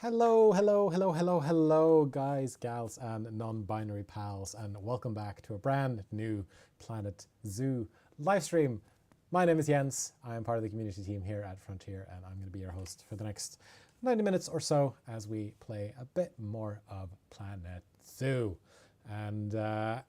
Hello, hello, hello, hello, hello, guys, gals, and non-binary pals, and welcome back to a brand new Planet Zoo live stream. My name is Jens. I am part of the community team here at Frontier, and I'm going to be your host for the next 90 minutes or so as we play a bit more of Planet Zoo. And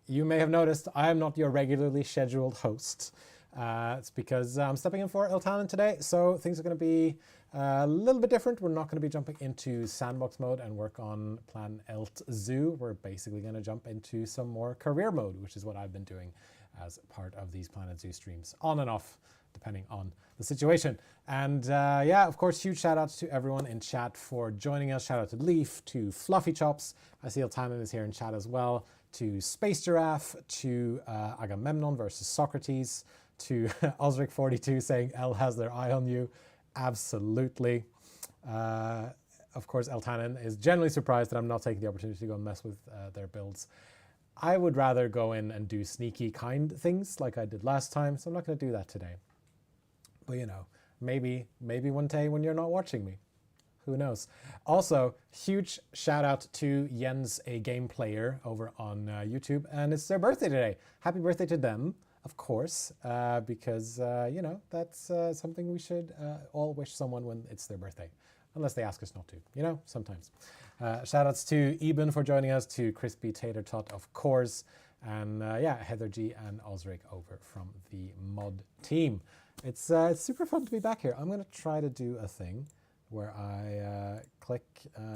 you may have noticed I am not your regularly scheduled host. It's because I'm stepping in for Eltanen today, so things are going to be a little bit different. We're not going to be jumping into sandbox mode and work on Plan Elt Zoo. We're basically going to jump into some more career mode, which is what I've been doing as part of these Planet Zoo streams, on and off, depending on the situation. And yeah, of course, huge shout outs to everyone in chat for joining us. Shout out to Leaf, to Fluffy Chops. I see Eltanen is here in chat as well. To Space Giraffe, to Agamemnon versus Socrates, to Osric42 saying L has their eye on you. Absolutely. Of course, Eltanen is generally surprised that I'm not taking the opportunity to go and mess with their builds. I would rather go in and do sneaky kind things like I did last time, so I'm not going to do that today. But you know, maybe one day when you're not watching me. Who knows? Also, huge shout out to Jens, a game player over on YouTube, and it's their birthday today. Happy birthday to them, of course, because, you know, that's something we should all wish someone when it's their birthday, unless they ask us not to, you know, sometimes. Shout outs to Eben for joining us, to Crispy Tater Tot, of course, and yeah, Heather G and Osric over from the mod team. It's super fun to be back here. I'm going to try to do a thing where I click,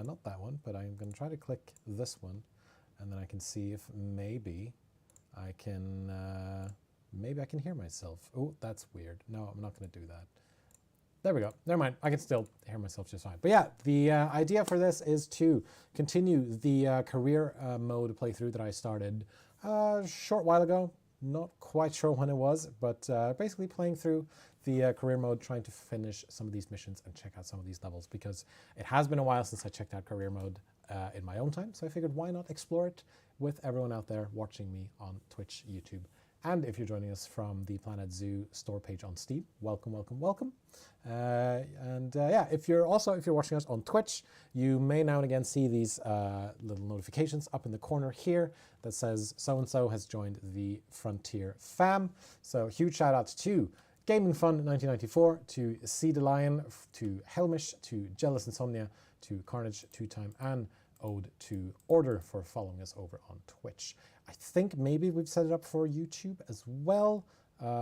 not that one, but I'm going to try to click this one, and then I can see if maybe I can hear myself. Oh, that's weird. No, I'm not going to do that. There we go. Never mind. I can still hear myself just fine. But yeah, the idea for this is to continue the career mode playthrough that I started a short while ago. Not quite sure when it was, but basically playing through the career mode, trying to finish some of these missions and check out some of these levels, because it has been a while since I checked out career mode in my own time. So I figured, why not explore it with everyone out there watching me on Twitch, YouTube, and if you're joining us from the Planet Zoo store page on Steam, welcome, welcome, welcome. Yeah, if you're watching us on Twitch, you may now and again see these little notifications up in the corner here that says so-and-so has joined the Frontier fam. So huge shout out to Gaming Fun 1994, to Sea the Lion, to Helmish, to Jealous Insomnia, to Carnage 2-Time, and Ode to Order for following us over on Twitch. I think maybe we've set it up for YouTube as well.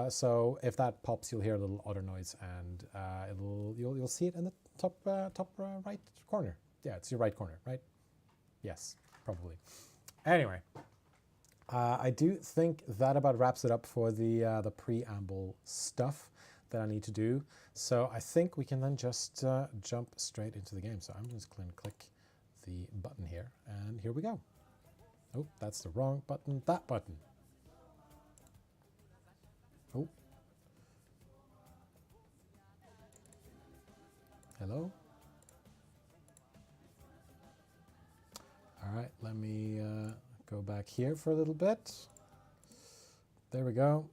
So if that pops, you'll hear a little other noise, and you'll see it in the top right corner. Yeah, it's your right corner, right? Yes, probably. Anyway, I do think that about wraps it up for the preamble stuff that I need to do. So I think we can then just jump straight into the game. So I'm just going to click the button here, and here we go. Oh, that's the wrong button. That button. Oh. Hello? All right, let me go back here for a little bit. There we go.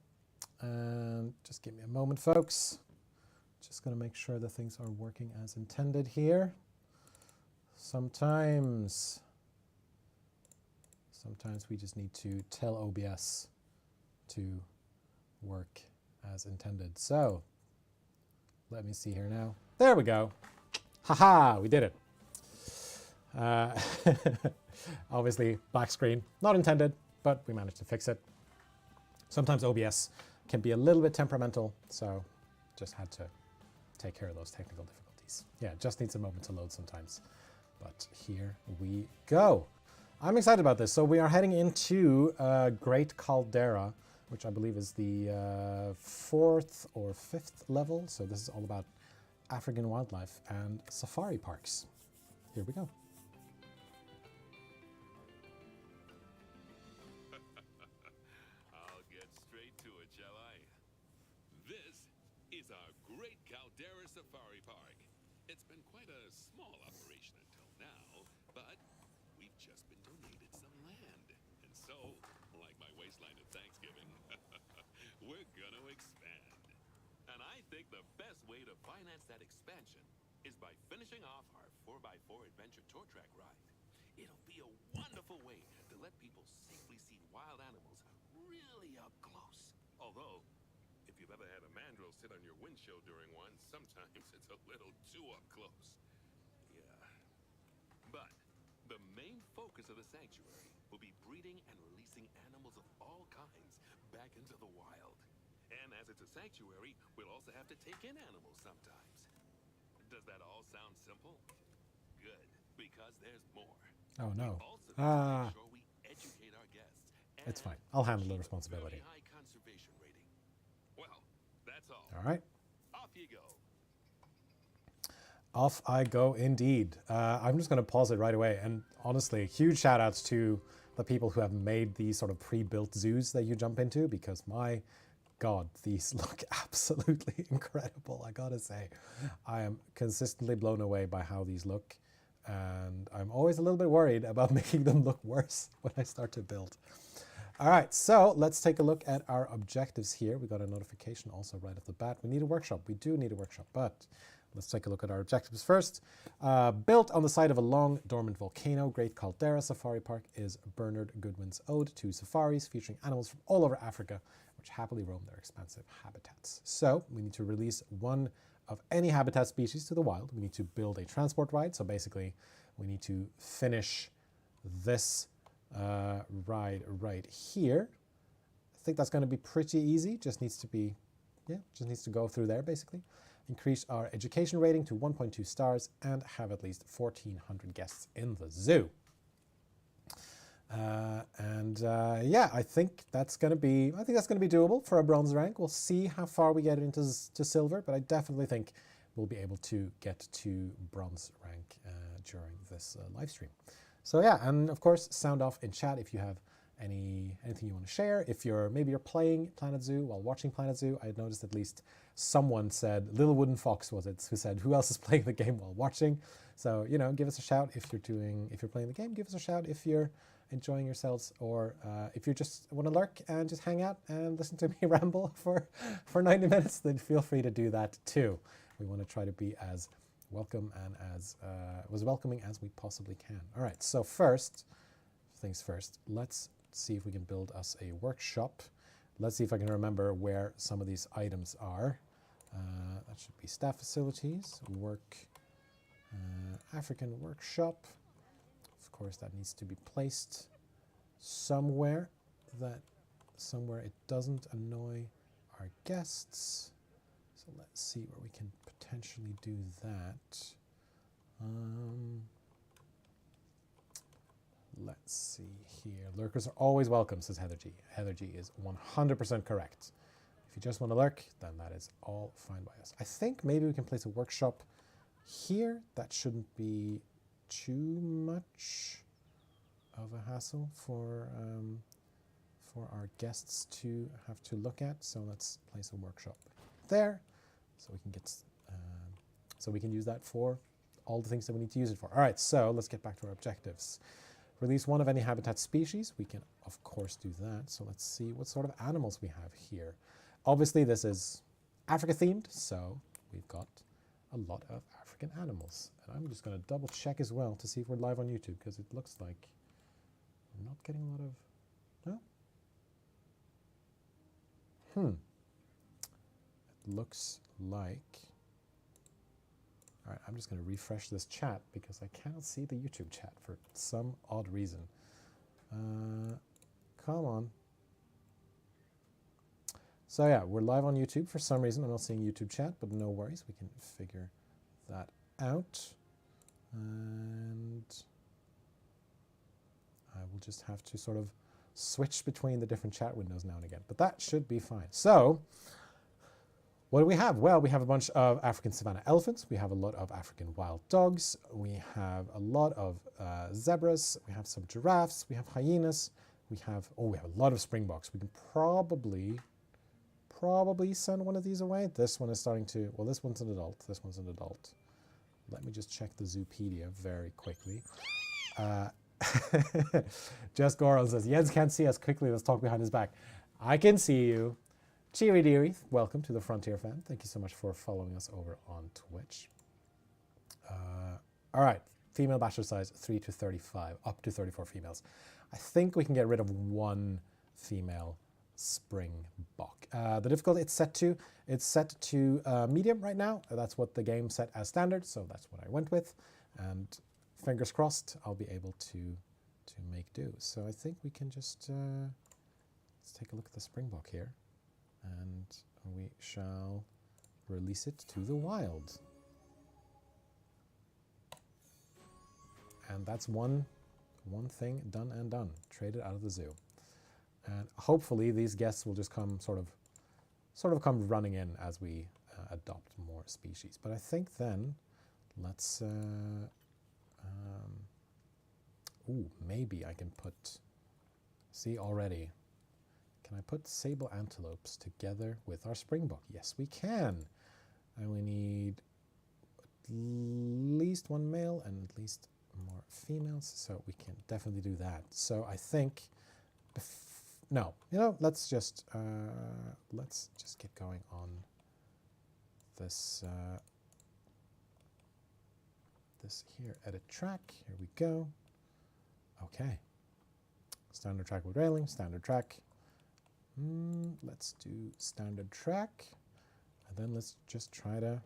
And just give me a moment, folks. Just going to make sure that things are working as intended here. Sometimes we just need to tell OBS to work as intended. So let me see here now. There we go. Haha, we did it. Obviously, black screen, not intended, but we managed to fix it. Sometimes OBS can be a little bit temperamental, so just had to take care of those technical difficulties. Yeah, just needs a moment to load sometimes. But here we go. I'm excited about this. So we are heading into Great Caldera, which I believe is the 4th or 5th level. So this is all about African wildlife and safari parks. Here we go. I'll get straight to it, shall I? This is our Great Caldera Safari Park. It's been quite a small operation until now, but we've just been donated some land. And so, like my waistline at Thanksgiving, we're gonna expand. And I think the best way to finance that expansion is by finishing off our 4x4 adventure tour track ride. It'll be a wonderful way to let people safely see wild animals really up close. Although, if you've ever had a mandrill sit on your windshield during one, sometimes it's a little too up close. Yeah. But the main focus of the sanctuary will be breeding and releasing animals of all kinds back into the wild. And as it's a sanctuary, we'll also have to take in animals sometimes. Does that all sound simple? Good, because there's more. Oh no. We also need to make sure we educate our guests. It's fine. I'll handle the responsibility. High conservation rating. Well, that's all. All right. Off you go. Off I go indeed. I'm just going to pause it right away. And honestly, huge shout outs to the people who have made these sort of pre-built zoos that you jump into, because my God, these look absolutely incredible. I gotta say, I am consistently blown away by how these look. And I'm always a little bit worried about making them look worse when I start to build. All right, so let's take a look at our objectives here. We got a notification also right off the bat. We need a workshop. We do need a workshop, but let's take a look at our objectives first. Built on the site of a long dormant volcano, Great Caldera Safari Park is Bernard Goodwin's ode to safaris featuring animals from all over Africa, which happily roam their expansive habitats. So we need to release one of any habitat species to the wild. We need to build a transport ride. So basically we need to finish this ride right here. I think that's going to be pretty easy. Just needs to be, just needs to go through there basically. Increase our education rating to 1.2 stars and have at least 1,400 guests in the zoo. Yeah, I think that's going to be doable for a bronze rank. We'll see how far we get into silver, but I definitely think we'll be able to get to bronze rank during this live stream. So yeah, and of course, sound off in chat if you have anything you want to share. If maybe you're playing Planet Zoo while watching Planet Zoo. I noticed at least someone said, Little Wooden Fox was it, who said, who else is playing the game while watching? So, give us a shout if you're playing the game. Give us a shout if you're enjoying yourselves, or if you just want to lurk and just hang out and listen to me ramble for 90 minutes, then feel free to do that too. We want to try to be as welcome and as welcoming as we possibly can. All right, so first things first, let's see if we can build us a workshop. Let's see if I can remember where some of these items are. That should be staff facilities, African workshop. Of course, that needs to be placed somewhere it doesn't annoy our guests. So let's see where we can potentially do that. Let's see here. Lurkers are always welcome, says Heather G. Heather G is 100% correct. If you just want to lurk, then that is all fine by us. I think maybe we can place a workshop here. That shouldn't be too much of a hassle for our guests to have to look at. So let's place a workshop there, so we can get so we can use that for all the things that we need to use it for. All right, so let's get back to our objectives. Release one of any habitat species. We can of course do that. So let's see what sort of animals we have here. Obviously this is Africa themed, so we've got a lot of African animals. And I'm just going to double check as well to see if we're live on YouTube, because it looks like we're not getting a lot of, It looks like, all right, I'm just going to refresh this chat because I cannot see the YouTube chat for some odd reason. Come on. So yeah, we're live on YouTube. For some reason, I'm not seeing YouTube chat, but no worries. We can figure that out. And I will just have to sort of switch between the different chat windows now and again, but that should be fine. So what do we have? Well, we have a bunch of African savanna elephants. We have a lot of African wild dogs. We have a lot of zebras. We have some giraffes. We have hyenas. We have a lot of springboks. We can probably send one of these away. This one is starting to, well, this one's an adult. This one's an adult. Let me just check the Zoopedia very quickly. Just Goral says, Jens can't see us quickly. Let's talk behind his back. I can see you. Cheery dearie, welcome to the Frontier Fam. Thank you so much for following us over on Twitch. All right, female bachelor size 3 to 35, up to 34 females. I think we can get rid of one female springbok. The difficulty it's set to medium right now. That's what the game set as standard, so that's what I went with. And fingers crossed, I'll be able to make do. So I think we can just let's take a look at the springbok here, and we shall release it to the wild. And that's one thing done and done. Traded out of the zoo. And hopefully these guests will just come sort of come running in as we adopt more species. But I think then let's maybe I can put, see already, can I put sable antelopes together with our springbok? Yes, we can. And we need at least one male and at least more females, so we can definitely do that. So I think, no, you know, let's just get going on this this here, edit track. Here we go. Okay, standard track with railing, standard track. Let's do standard track, and then let's just try to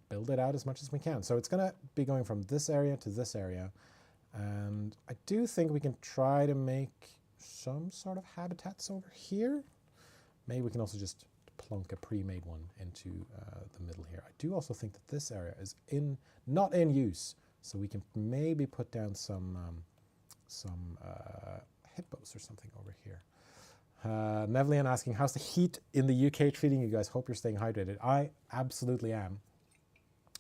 build it out as much as we can. So it's going to be going from this area to this area, and I do think we can try to make some sort of habitats over here. Maybe we can also just plunk a pre-made one into the middle here. I do also think that this area is not in use, so we can maybe put down some hippos or something over here. Nevlian asking, how's the heat in the UK treating you guys? Hope you're staying hydrated. I absolutely am.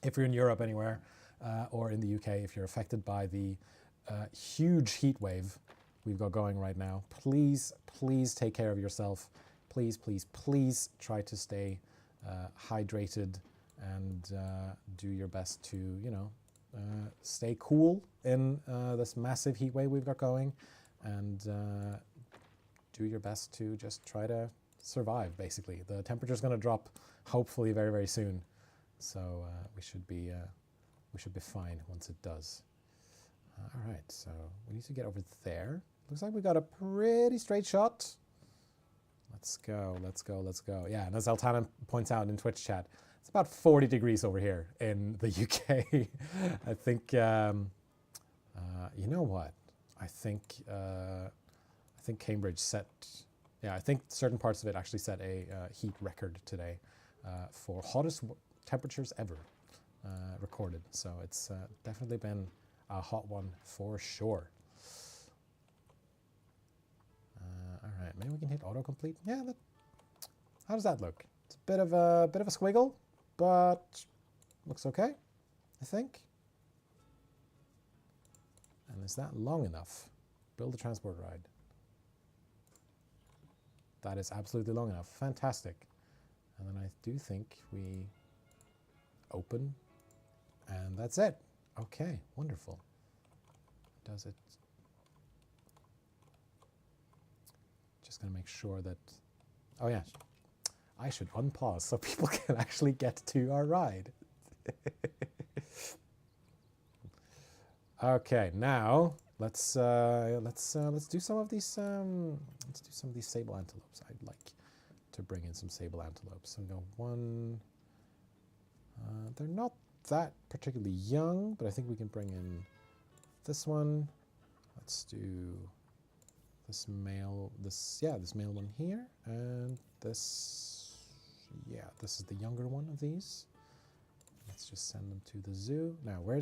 If you're in Europe anywhere, or in the UK, if you're affected by the huge heat wave we've got going right now, please take care of yourself. Please try to stay hydrated and do your best to, you know, stay cool in this massive heat wave we've got going, and do your best to just try to survive, basically. The temperature's going to drop, hopefully, very, very soon. So we should be fine once it does. All right, so we need to get over there. Looks like we got a pretty straight shot. Let's go. Yeah, and as Altana points out in Twitch chat, it's about 40 degrees over here in the UK. I think, you know what? I think Cambridge set, yeah, I think certain parts of it actually set a heat record today for hottest temperatures ever recorded. So it's definitely been a hot one for sure. All right, maybe we can hit autocomplete. Yeah, how does that look? It's a bit of a squiggle, but looks okay, I think. And is that long enough? Build a transport ride. That is absolutely long enough. Fantastic. And then I do think we open, and that's it. Okay, wonderful. Does it? Just gonna make sure that, oh yeah, I should unpause so people can actually get to our ride. Okay, now let's do some of these sable antelopes. I'd like to bring in some sable antelopes. So we go one. They're not that particularly young, but I think we can bring in this one. Let's do this male one here, and this is the younger one of these. Let's just send them to the zoo. Now, where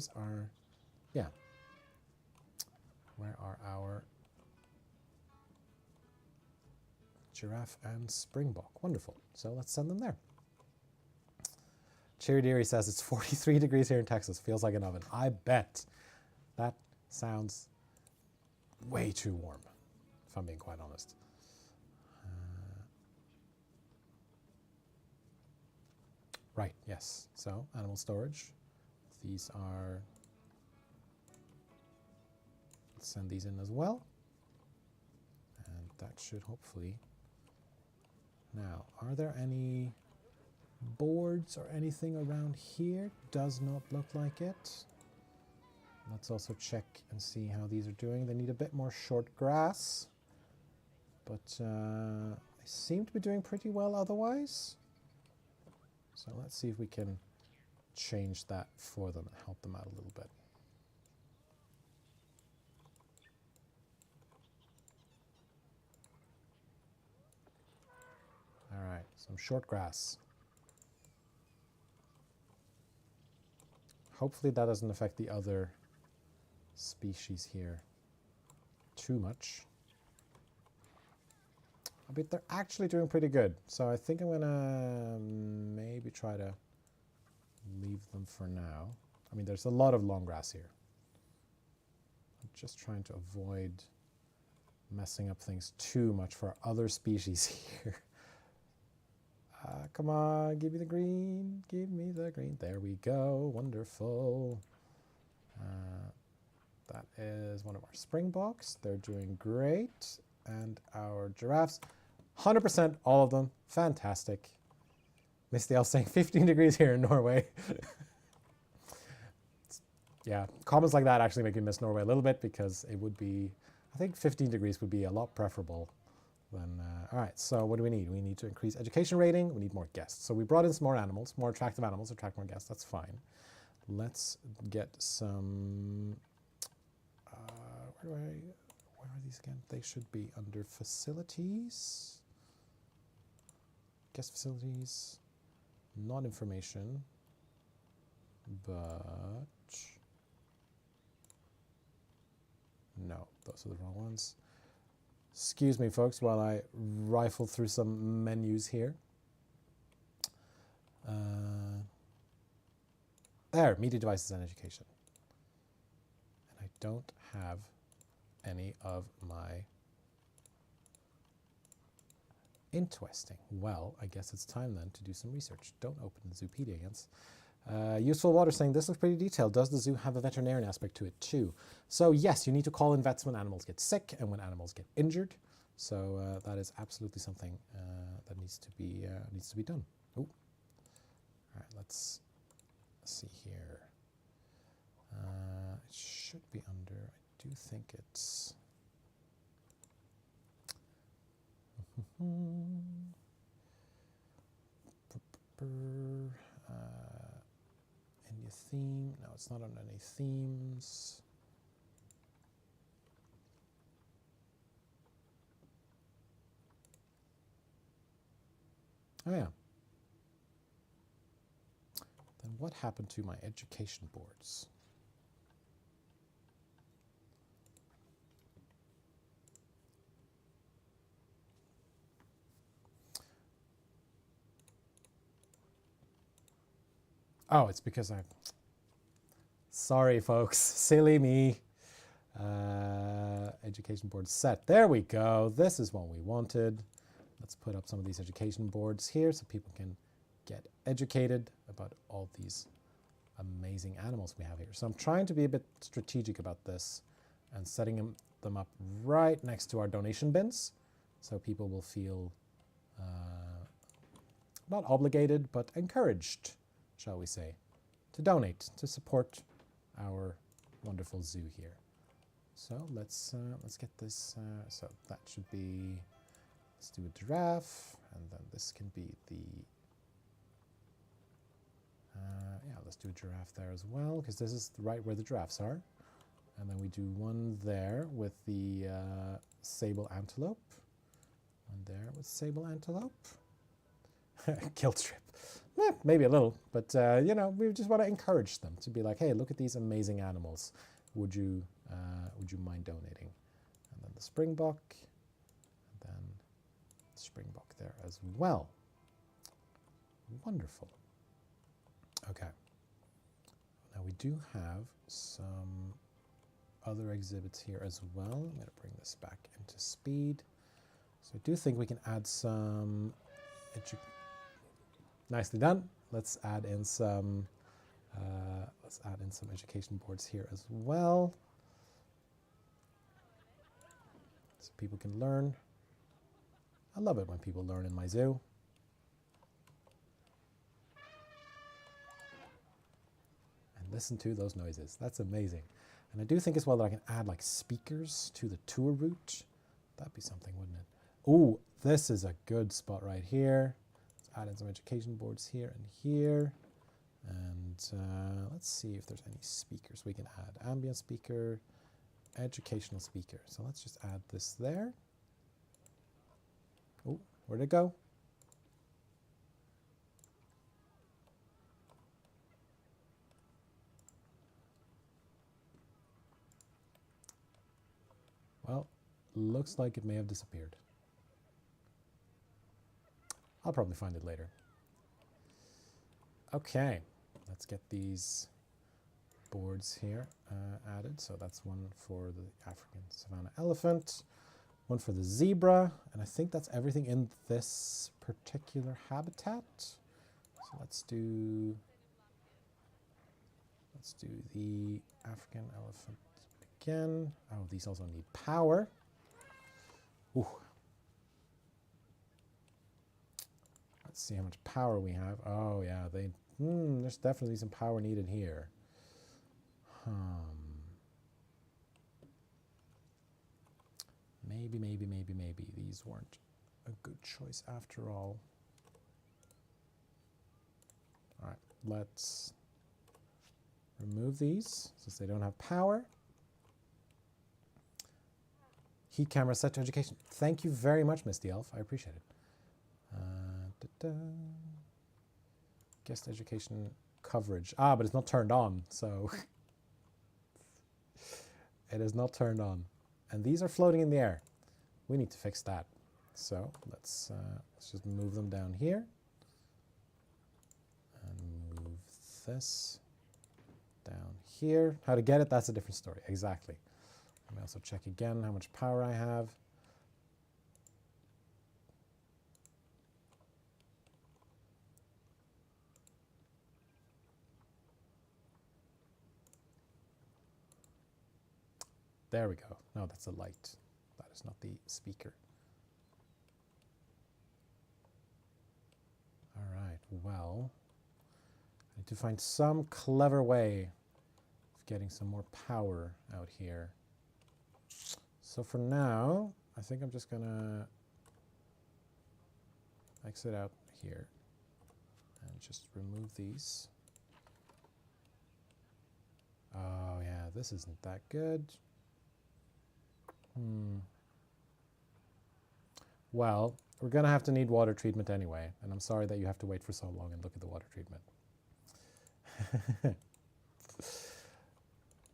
are our giraffe and springbok? Wonderful. So let's send them there. Cherry Deary says it's 43 degrees here in Texas. Feels like an oven. I bet. That sounds way too warm, if I'm being quite honest. Right, yes. So, animal storage. These are... Let's send these in as well. And that should hopefully... Now, are there any... boards or anything around here. Does not look like it. Let's also check and see how these are doing. They need a bit more short grass, but they seem to be doing pretty well otherwise. So let's see if we can change that for them and help them out a little bit. All right, some short grass. Hopefully that doesn't affect the other species here too much. But they're actually doing pretty good. So I think I'm gonna maybe try to leave them for now. I mean, there's a lot of long grass here. I'm just trying to avoid messing up things too much for other species here. Come on, give me the green, give me the green. There we go, wonderful. That is one of our springboks. They're doing great. And our giraffes, 100%, all of them, fantastic. Misty L saying 15 degrees here in Norway. Yeah, comments like that actually make me miss Norway a little bit because it would be, I think 15 degrees would be a lot preferable than, all right, so what do we need? We need to increase education rating, we need more guests. So we brought in some more animals, more attractive animals, attract more guests, that's fine. Let's get some, where are these again? They should be under facilities. Guest facilities, not information, but no, those are the wrong ones. Excuse me, folks, while I rifle through some menus here. There, media devices and education. And I don't have any of my interesting. Well, I guess it's time then to do some research. Don't open the Zoopedia again. Useful Water saying, this looks pretty detailed. Does the zoo have a veterinarian aspect to it too? So yes, you need to call in vets when animals get sick and when animals get injured. So that is absolutely something that needs to be done. Oh, all right. Let's see here. It should be under. I do think it's. India theme. No, it's not on any themes. Oh yeah. Then what happened to my education boards? Oh, it's because I... Sorry, folks. Silly me. Education board set. There we go. This is what we wanted. Let's put up some of these education boards here so people can get educated about all these amazing animals we have here. So I'm trying to be a bit strategic about this and setting them up right next to our donation bins so people will feel not obligated, but encouraged, shall we say, to donate, to support our wonderful zoo here. So let's get this. So that should be. Let's do a giraffe, and then this can be the. Yeah, let's do a giraffe there as well, because this is right where the giraffes are. And then we do one there with the sable antelope. One there with sable antelope. Guilt trip. Maybe a little, but you know, we just want to encourage them to be like, hey, look at these amazing animals. Would you mind donating? And then the springbok, and then the springbok there as well. Wonderful. Okay. Now we do have some other exhibits here as well. I'm going to bring this back into speed. So I do think we can add some. Nicely done. Let's add in some. Education boards here as well, so people can learn. I love it when people learn in my zoo. Listen to those noises. That's amazing. And I do think as well that I can add like speakers to the tour route. That'd be something, wouldn't it? Ooh, this is a good spot right here. Let's add in some education boards here and here. And let's see if there's any speakers we can add. Ambient speaker, educational speaker. So let's just add this there. Oh, where'd it go? Well, looks like it may have disappeared. I'll probably find it later. Okay, let's get these boards here added. So that's one for the African savanna elephant, one for the zebra, and I think that's everything in this particular habitat. So let's do the African elephant again. Oh, these also need power. Ooh. Let's see how much power we have. Oh yeah, there's definitely some power needed here. Maybe these weren't a good choice after all. All right, let's remove these since they don't have power. Heat camera set to education. Thank you very much, Misty Elf. I appreciate it. Guest education coverage. Ah, but it's not turned on, so it is not turned on. And these are floating in the air. We need to fix that. So let's just move them down here. And move this down here. How to get it, that's a different story. Exactly. Let me also check again how much power I have. There we go. No, that's a light. That is not the speaker. All right, well, I need to find some clever way of getting some more power out here. So for now, I think I'm just gonna exit out here and just remove these. Oh yeah, this isn't that good. Well, we're gonna have to need water treatment anyway, and I'm sorry that you have to wait for so long and look at the water treatment.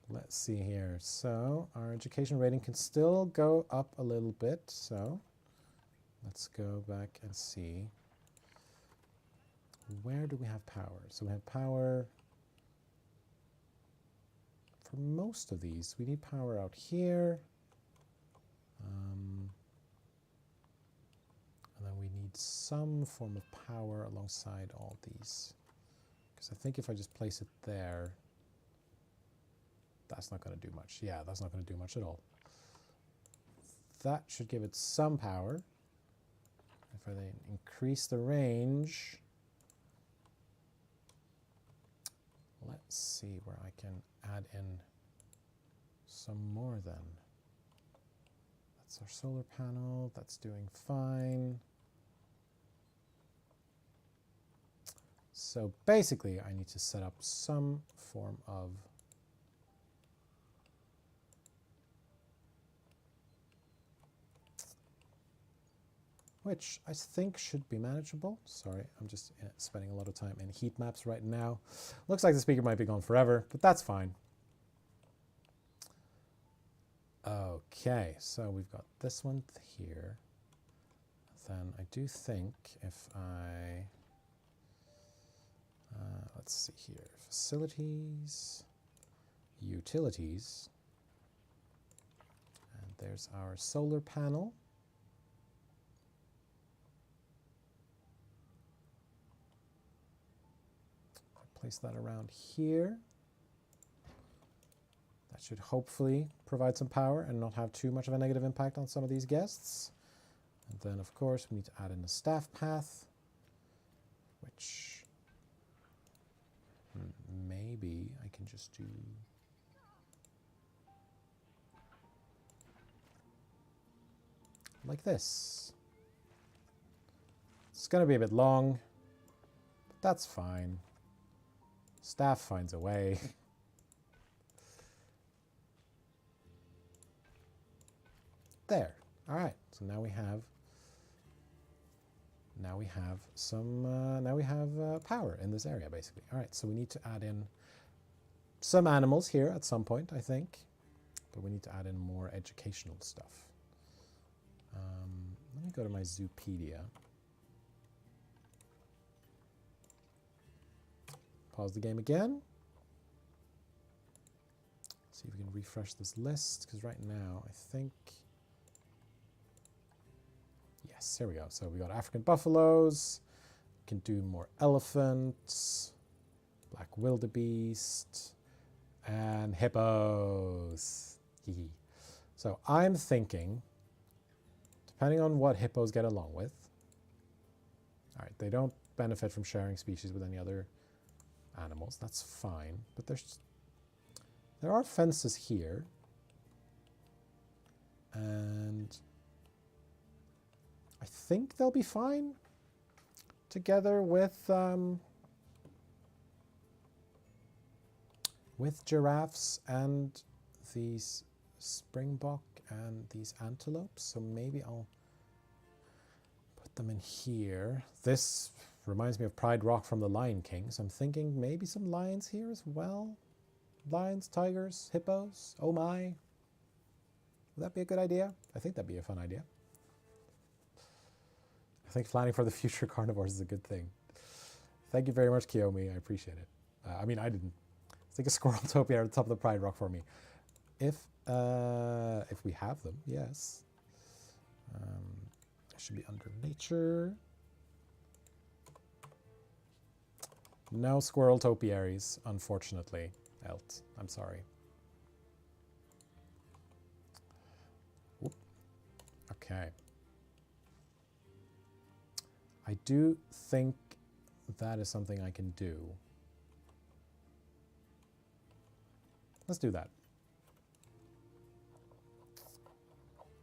Let's see here. So our education rating can still go up a little bit. So let's go back and see. Where do we have power? So we have power for most of these. We need power out here. And then we need some form of power alongside all these. Because I think if I just place it there, that's not going to do much. Yeah, that's not going to do much at all. That should give it some power. If I then increase the range, let's see where I can add in some more then. That's our solar panel. That's doing fine. So basically, I need to set up some form of which I think should be manageable. Sorry, I'm just spending a lot of time in heat maps right now. Looks like the speaker might be gone forever, but that's fine. Okay, so we've got this one here. Then I do think if I, let's see here, facilities, utilities, and there's our solar panel. Place that around here. That should hopefully provide some power and not have too much of a negative impact on some of these guests. And then, of course, we need to add in a staff path, which maybe I can just do... like this. It's going to be a bit long, but that's fine. Staff finds a way. There. All right. So now we have some power in this area, basically. All right. So we need to add in some animals here at some point, I think, but we need to add in more educational stuff. Let me go to my Zoopedia. Pause the game again. See if we can refresh this list, because right now I think... yes, here we go. So we got African buffaloes. We can do more elephants, black wildebeest, and hippos. So I'm thinking, depending on what hippos get along with. All right, they don't benefit from sharing species with any other animals. That's fine. But there are fences here. And I think they'll be fine together with giraffes and these springbok and these antelopes. So maybe I'll put them in here. This reminds me of Pride Rock from the Lion King. So I'm thinking maybe some lions here as well. Lions, tigers, hippos. Oh my. Would that be a good idea? I think that'd be a fun idea. I think planning for the future carnivores is a good thing. Thank you very much, Kiyomi. I appreciate it. I mean, I didn't. It's like a Squirreltopia at the top of the Pride Rock for me. If we have them, yes. It should be under nature. No squirrel topiaries, unfortunately. Elt, I'm sorry. Whoop. Okay. I do think that is something I can do. Let's do that.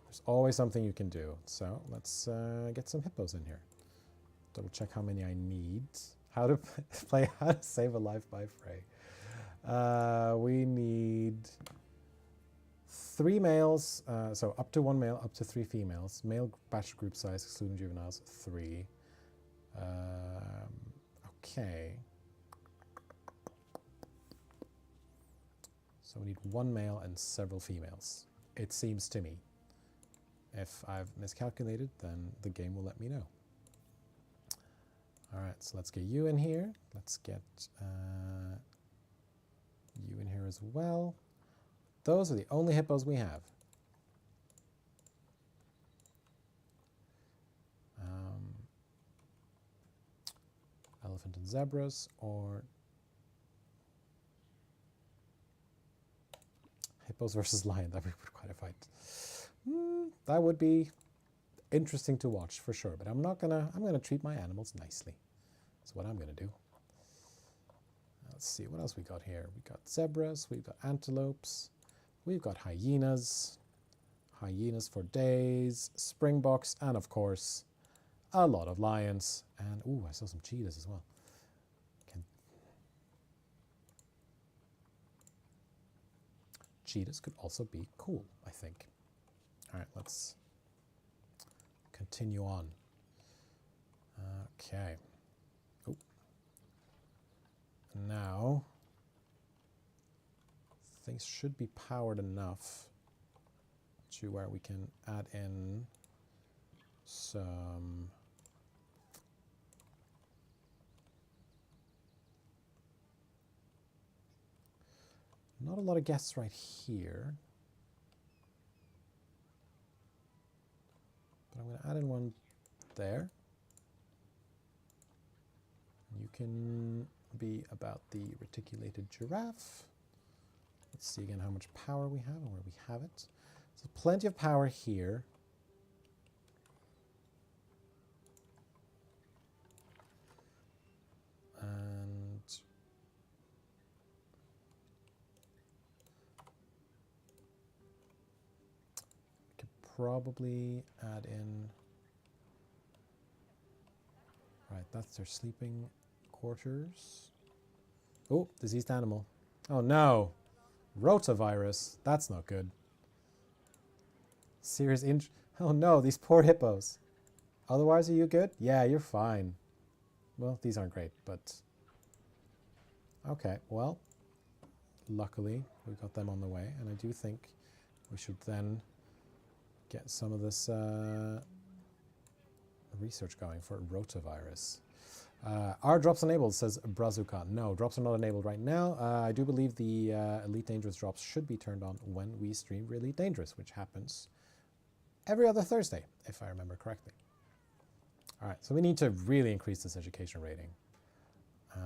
There's always something you can do. So let's get some hippos in here. Double check how many I need. How to play How to Save a Life by Frey. We need 3 males, so up to 1 male, up to 3 females. Male batch group size, excluding juveniles, 3. Okay. So we need 1 male and several females, it seems to me. If I've miscalculated, then the game will let me know. All right, so let's get you in here. Let's get you in here as well. Those are the only hippos we have. Elephant and zebras, or hippos versus lion. That would be quite a fight. That would be interesting to watch for sure. But I'm gonna treat my animals nicely. That's what I'm gonna do. Let's see what else we got here. We got zebras. We've got antelopes. We've got hyenas. Hyenas for days. Springboks, and of course, a lot of lions. And ooh, I saw some cheetahs as well. Cheetahs could also be cool, I think. All right, let's continue on. Okay. Oh. Now, things should be powered enough to where we can add in some not a lot of guests right here. But I'm going to add in one there. You can be about the reticulated giraffe. Let's see again how much power we have and where we have it. So plenty of power here. And probably add in... Right, that's their sleeping quarters. Oh, diseased animal. Oh no! Rotavirus. That's not good. Serious injury. Oh no, these poor hippos. Otherwise, are you good? Yeah, you're fine. Well, these aren't great, but... Okay, well, luckily we got them on the way, and I do think we should then get some of this research going for rotavirus. Are drops enabled, says Brazuka. No, drops are not enabled right now. I do believe the Elite Dangerous drops should be turned on when we stream Elite Dangerous, which happens every other Thursday, if I remember correctly. All right, so we need to really increase this education rating. I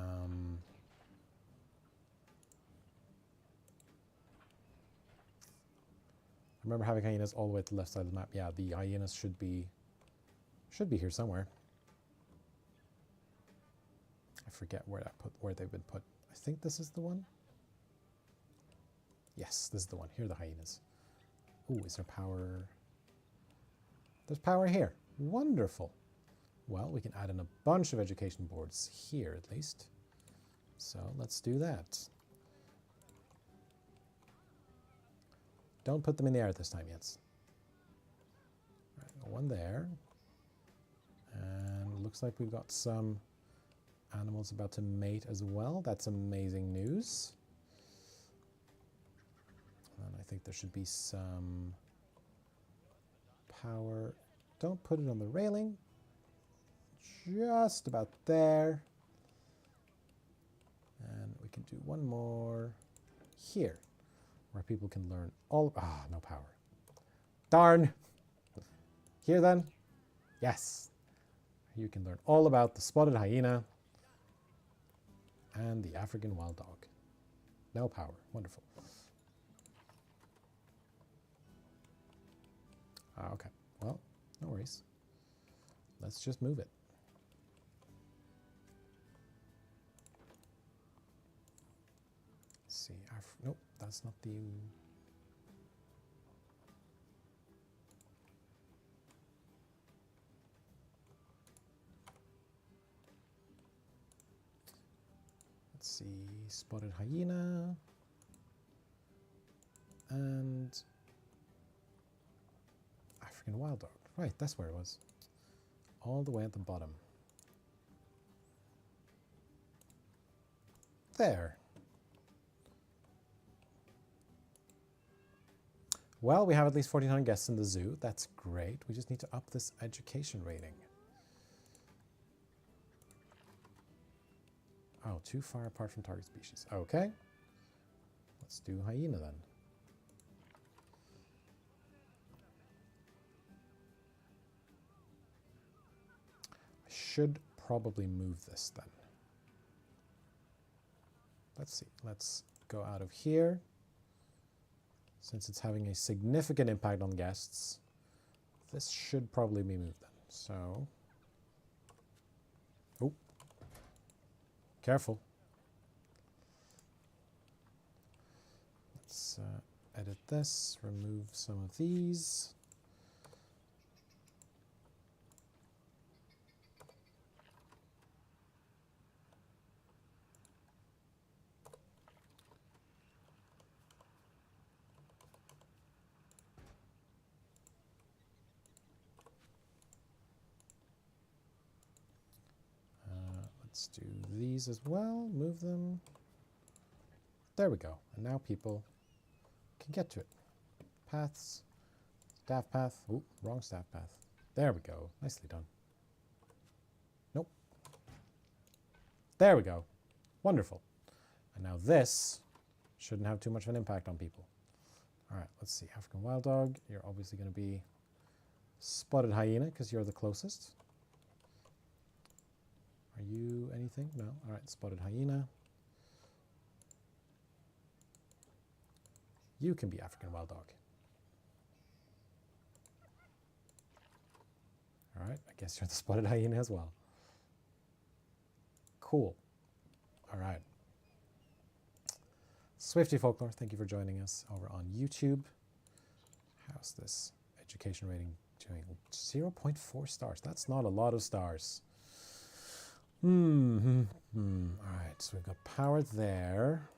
remember having hyenas all the way to the left side of the map. Yeah, the hyenas should be here somewhere. I forget where they've been put. I think this is the one. Yes, this is the one. Here are the hyenas. Ooh, is there power? There's power here. Wonderful. Well, we can add in a bunch of education boards here at least. So let's do that. Don't put them in the air this time, Jens. Right, one there. And looks like we've got some animals about to mate as well. That's amazing news. And I think there should be some power. Don't put it on the railing. Just about there. And we can do one more here, where people can learn all... Ah, no power. Darn! Here then. Yes. You can learn all about the spotted hyena and the African wild dog. No power. Wonderful. Okay. Well, no worries. Let's just move it. Let's see. Nope, that's not the... Let's see. Spotted hyena. And African wild dog. Right, that's where it was. All the way at the bottom. There. Well, we have at least 49 guests in the zoo. That's great. We just need to up this education rating. Oh, too far apart from target species. Okay. Let's do hyena then. I should probably move this then. Let's see. Let's go out of here. Since it's having a significant impact on guests, this should probably be moved then. So, oh, careful. Let's edit this, remove some of these. Let's do these as well, move them. There we go. And now people can get to it. Paths, staff path. Ooh, wrong staff path. There we go. Nicely done. Nope. There we go. Wonderful. And now this shouldn't have too much of an impact on people. All right, let's see. African wild dog. You're obviously going to be spotted hyena because you're the closest. Are you anything? No. All right, spotted hyena. You can be African wild dog. All right, I guess you're the spotted hyena as well. Cool. All right. Swifty Folklore, thank you for joining us over on YouTube. How's this education rating doing? 0.4 stars. That's not a lot of stars. All right, so we've got power there.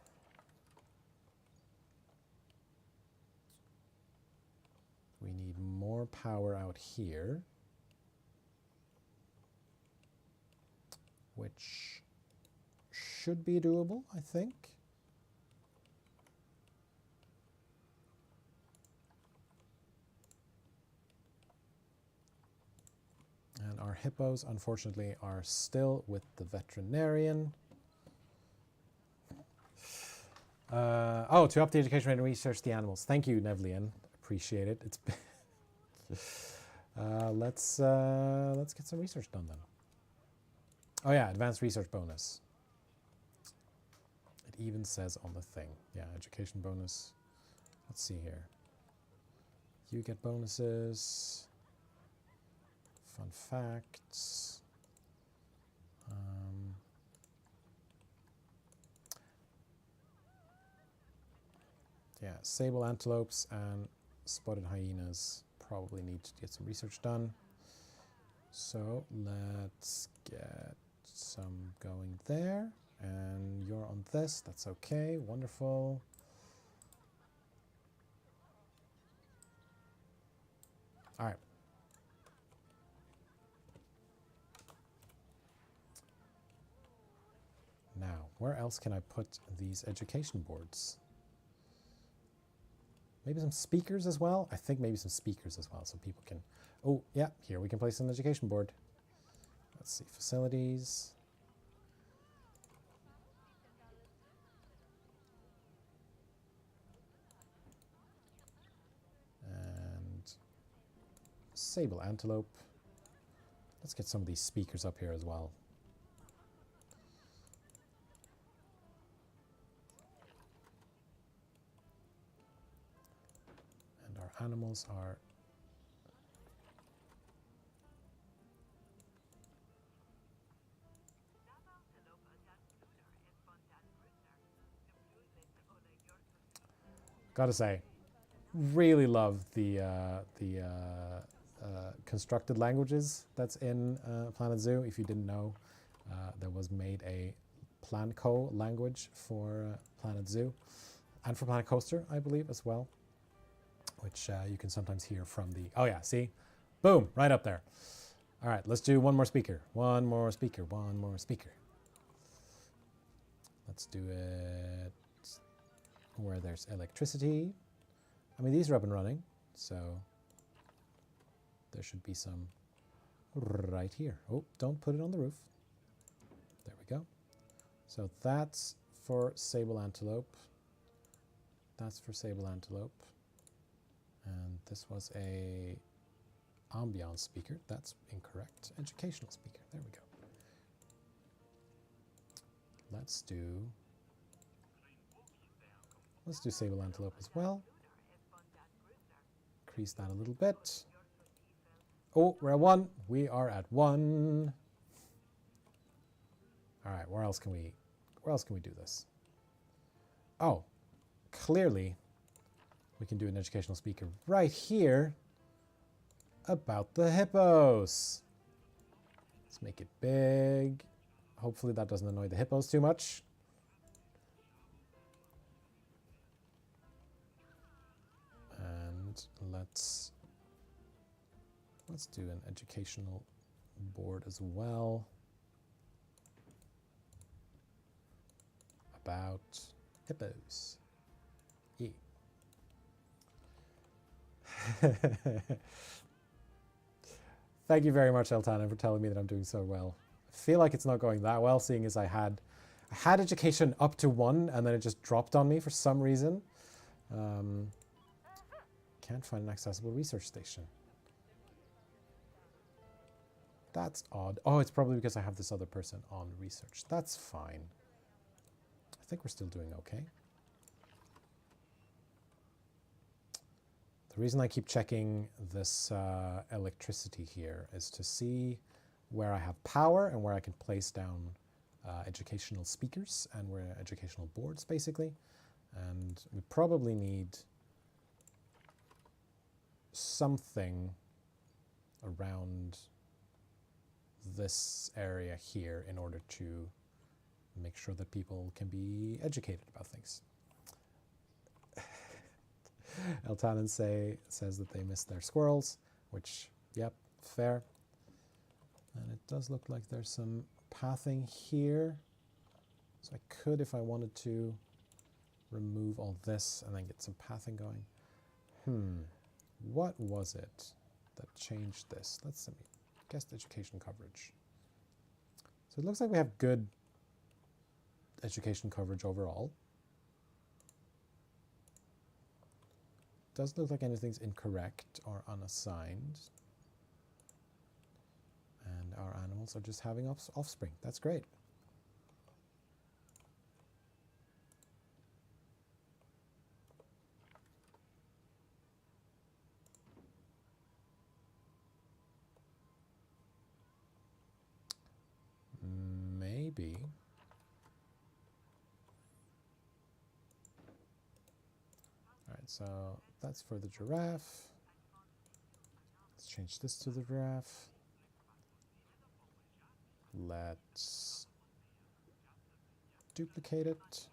We need more power out here, which should be doable, I think. And our hippos, unfortunately, are still with the veterinarian. Oh, to up the education rate and research the animals. Thank you, Nevlian. Appreciate it. It's let's get some research done then. Oh yeah, advanced research bonus. It even says on the thing. Yeah, education bonus. Let's see here. You get bonuses. Fun facts. Yeah, sable antelopes and spotted hyenas probably need to get some research done. So let's get some going there. And you're on this. That's okay. Wonderful. All right. Now, where else can I put these education boards? Maybe some speakers as well? I think maybe some speakers as well so people can... Oh, yeah, here we can place an education board. Let's see, facilities. And sable antelope. Let's get some of these speakers up here as well. And our animals are... Gotta say, really love the constructed languages that's in Planet Zoo. If you didn't know, there was made a Planco language for Planet Zoo and for Planet Coaster, I believe, as well, which you can sometimes hear from the... Oh yeah, see? Boom, right up there. All right, let's do one more speaker. One more speaker, one more speaker. Let's do it where there's electricity. I mean, these are up and running, so there should be some right here. Oh, don't put it on the roof. There we go. So that's for sable antelope. That's for sable antelope. And this was a ambiance speaker. That's incorrect. Educational speaker. There we go. Let's do sable antelope as well. Increase that a little bit. Oh, we're at 1. We are at 1. All right, where else can we do this? Oh, clearly we can do an educational speaker right here about the hippos. Let's make it big. Hopefully that doesn't annoy the hippos too much. And let's do an educational board as well about hippos. Yeah. Thank you very much, Eltana, for telling me that I'm doing so well. I feel like it's not going that well, seeing as I had education up to 1 and then it just dropped on me for some reason. Can't find an accessible research station. That's odd. Oh, it's probably because I have this other person on research. That's fine. I think we're still doing okay. The reason I keep checking this electricity here is to see where I have power and where I can place down educational speakers and where educational boards, basically. And we probably need something around this area here in order to make sure that people can be educated about things. Eltanen says that they miss their squirrels, which, yep, fair. And it does look like there's some pathing here. So I could, if I wanted to, remove all this and then get some pathing going. What was it that changed this? Let's see. Guest education coverage. So it looks like we have good education coverage overall. Doesn't look like anything's incorrect or unassigned. And our animals are just having offspring. That's great. Maybe. All right, so that's for the giraffe. Let's change this to the giraffe. Let's duplicate it.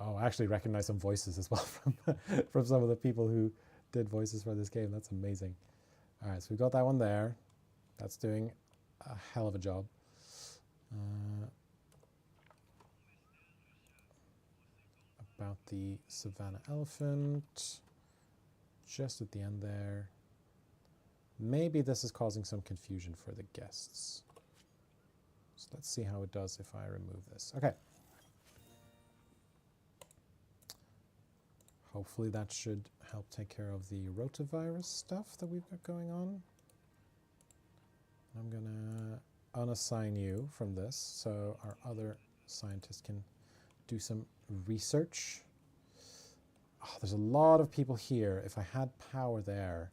Oh, I actually recognize some voices as well from some of the people who did voices for this game. That's amazing. All right, so we've got that one there. That's doing a hell of a job. About the savannah elephant, just at the end there. Maybe this is causing some confusion for the guests. So let's see how it does if I remove this. Okay. Hopefully that should help take care of the rotavirus stuff that we've got going on. I'm going to unassign you from this so our other scientists can do some research. Oh, there's a lot of people here. If I had power there,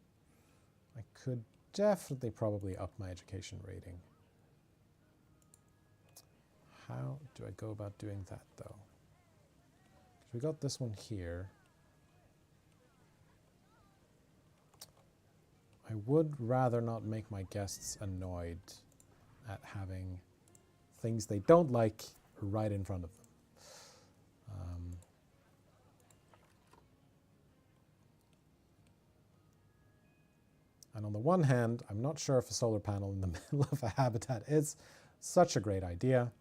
I could definitely probably up my education rating. How do I go about doing that though? Because we got this one here. I would rather not make my guests annoyed at having things they don't like right in front of them. And on the one hand, I'm not sure if a solar panel in the middle of a habitat is such a great idea.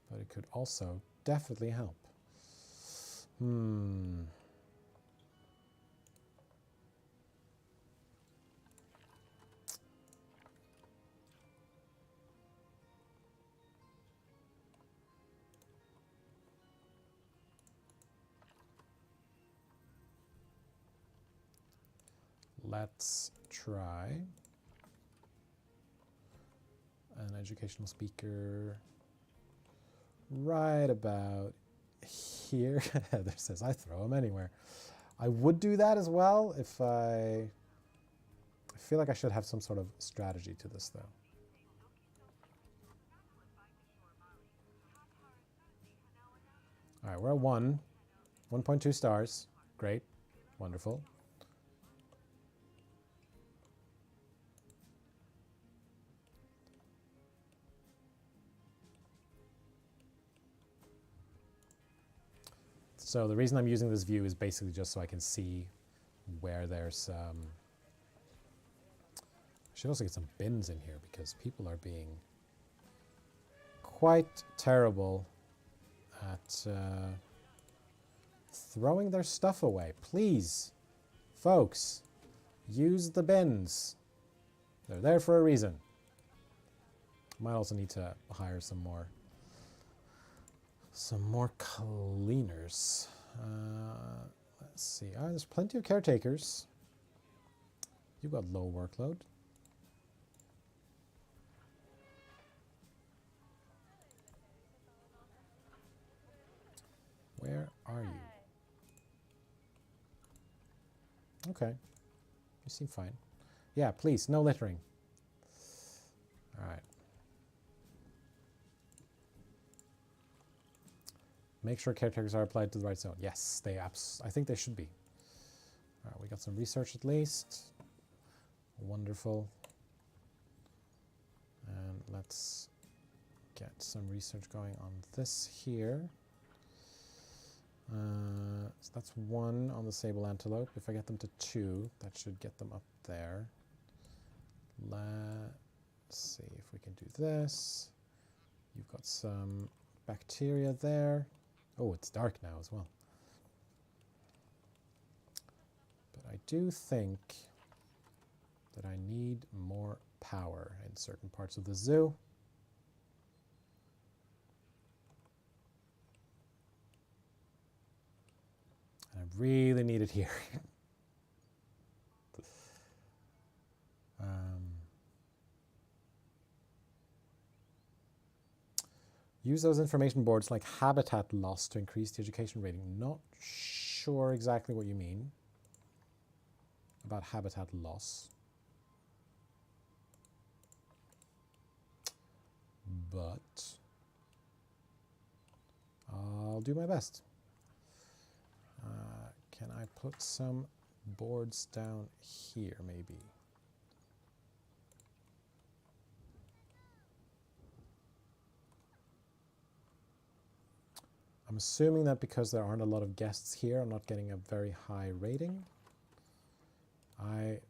But it could also definitely help. Let's try an educational speaker right about here. Heather says, I throw them anywhere. I would do that as well if I feel like I should have some sort of strategy to this though. All right, we're at 1.2 stars. Great, wonderful. So the reason I'm using this view is basically just so I can see where there's... I should also get some bins in here because people are being quite terrible at throwing their stuff away. Please, folks, use the bins. They're there for a reason. Might also need to hire some more cleaners. Let's see. There's plenty of caretakers. You've got low workload. Where are you? Okay. You seem fine. Yeah, please, no littering. All right. Make sure caretakers are applied to the right zone. Yes, I think they should be. All right, we got some research at least. Wonderful. And let's get some research going on this here. So that's 1 on the sable antelope. If I get them to 2, that should get them up there. Let's see if we can do this. You've got some bacteria there. Oh, it's dark now as well. But I do think that I need more power in certain parts of the zoo. And I really need it here. Use those information boards like habitat loss to increase the education rating. Not sure exactly what you mean about habitat loss. But I'll do my best. Can I put some boards down here, maybe? I'm assuming that because there aren't a lot of guests here, I'm not getting a very high rating.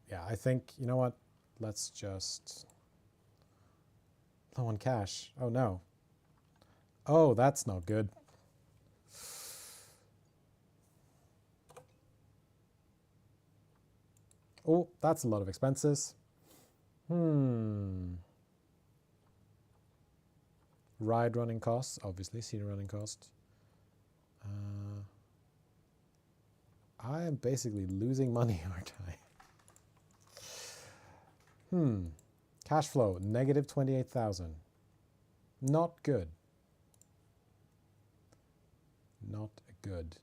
Yeah, I think, you know what? Let's just... Low on cash. Oh, no. Oh, that's not good. Oh, that's a lot of expenses. Ride running costs, obviously, senior running cost. I am basically losing money, aren't I? Cash flow, negative 28,000. Not good. Not good.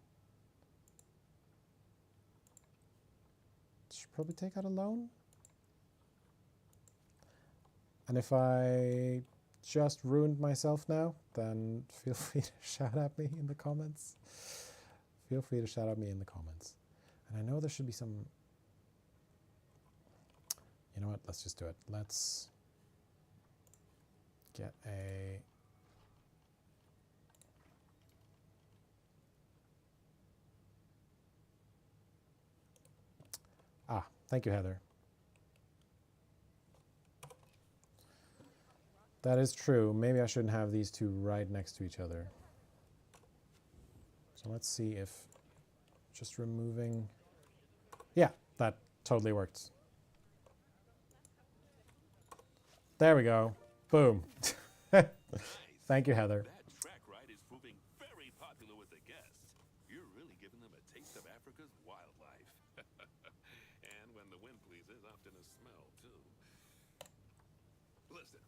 Should probably take out a loan. And if I just ruined myself now, then feel free to shout at me in the comments. Feel free to shout at me in the comments. And I know there should be some... You know what? Let's just do it. Let's get a... Thank you, Heather. That is true. Maybe I shouldn't have these two right next to each other. So let's see if just removing... Yeah, that totally works. There we go. Boom. Thank you, Heather. That track ride is proving very popular with the guests. You're really giving them a taste of Africa's wildlife. And when the wind pleases, often a smell, too. Listen,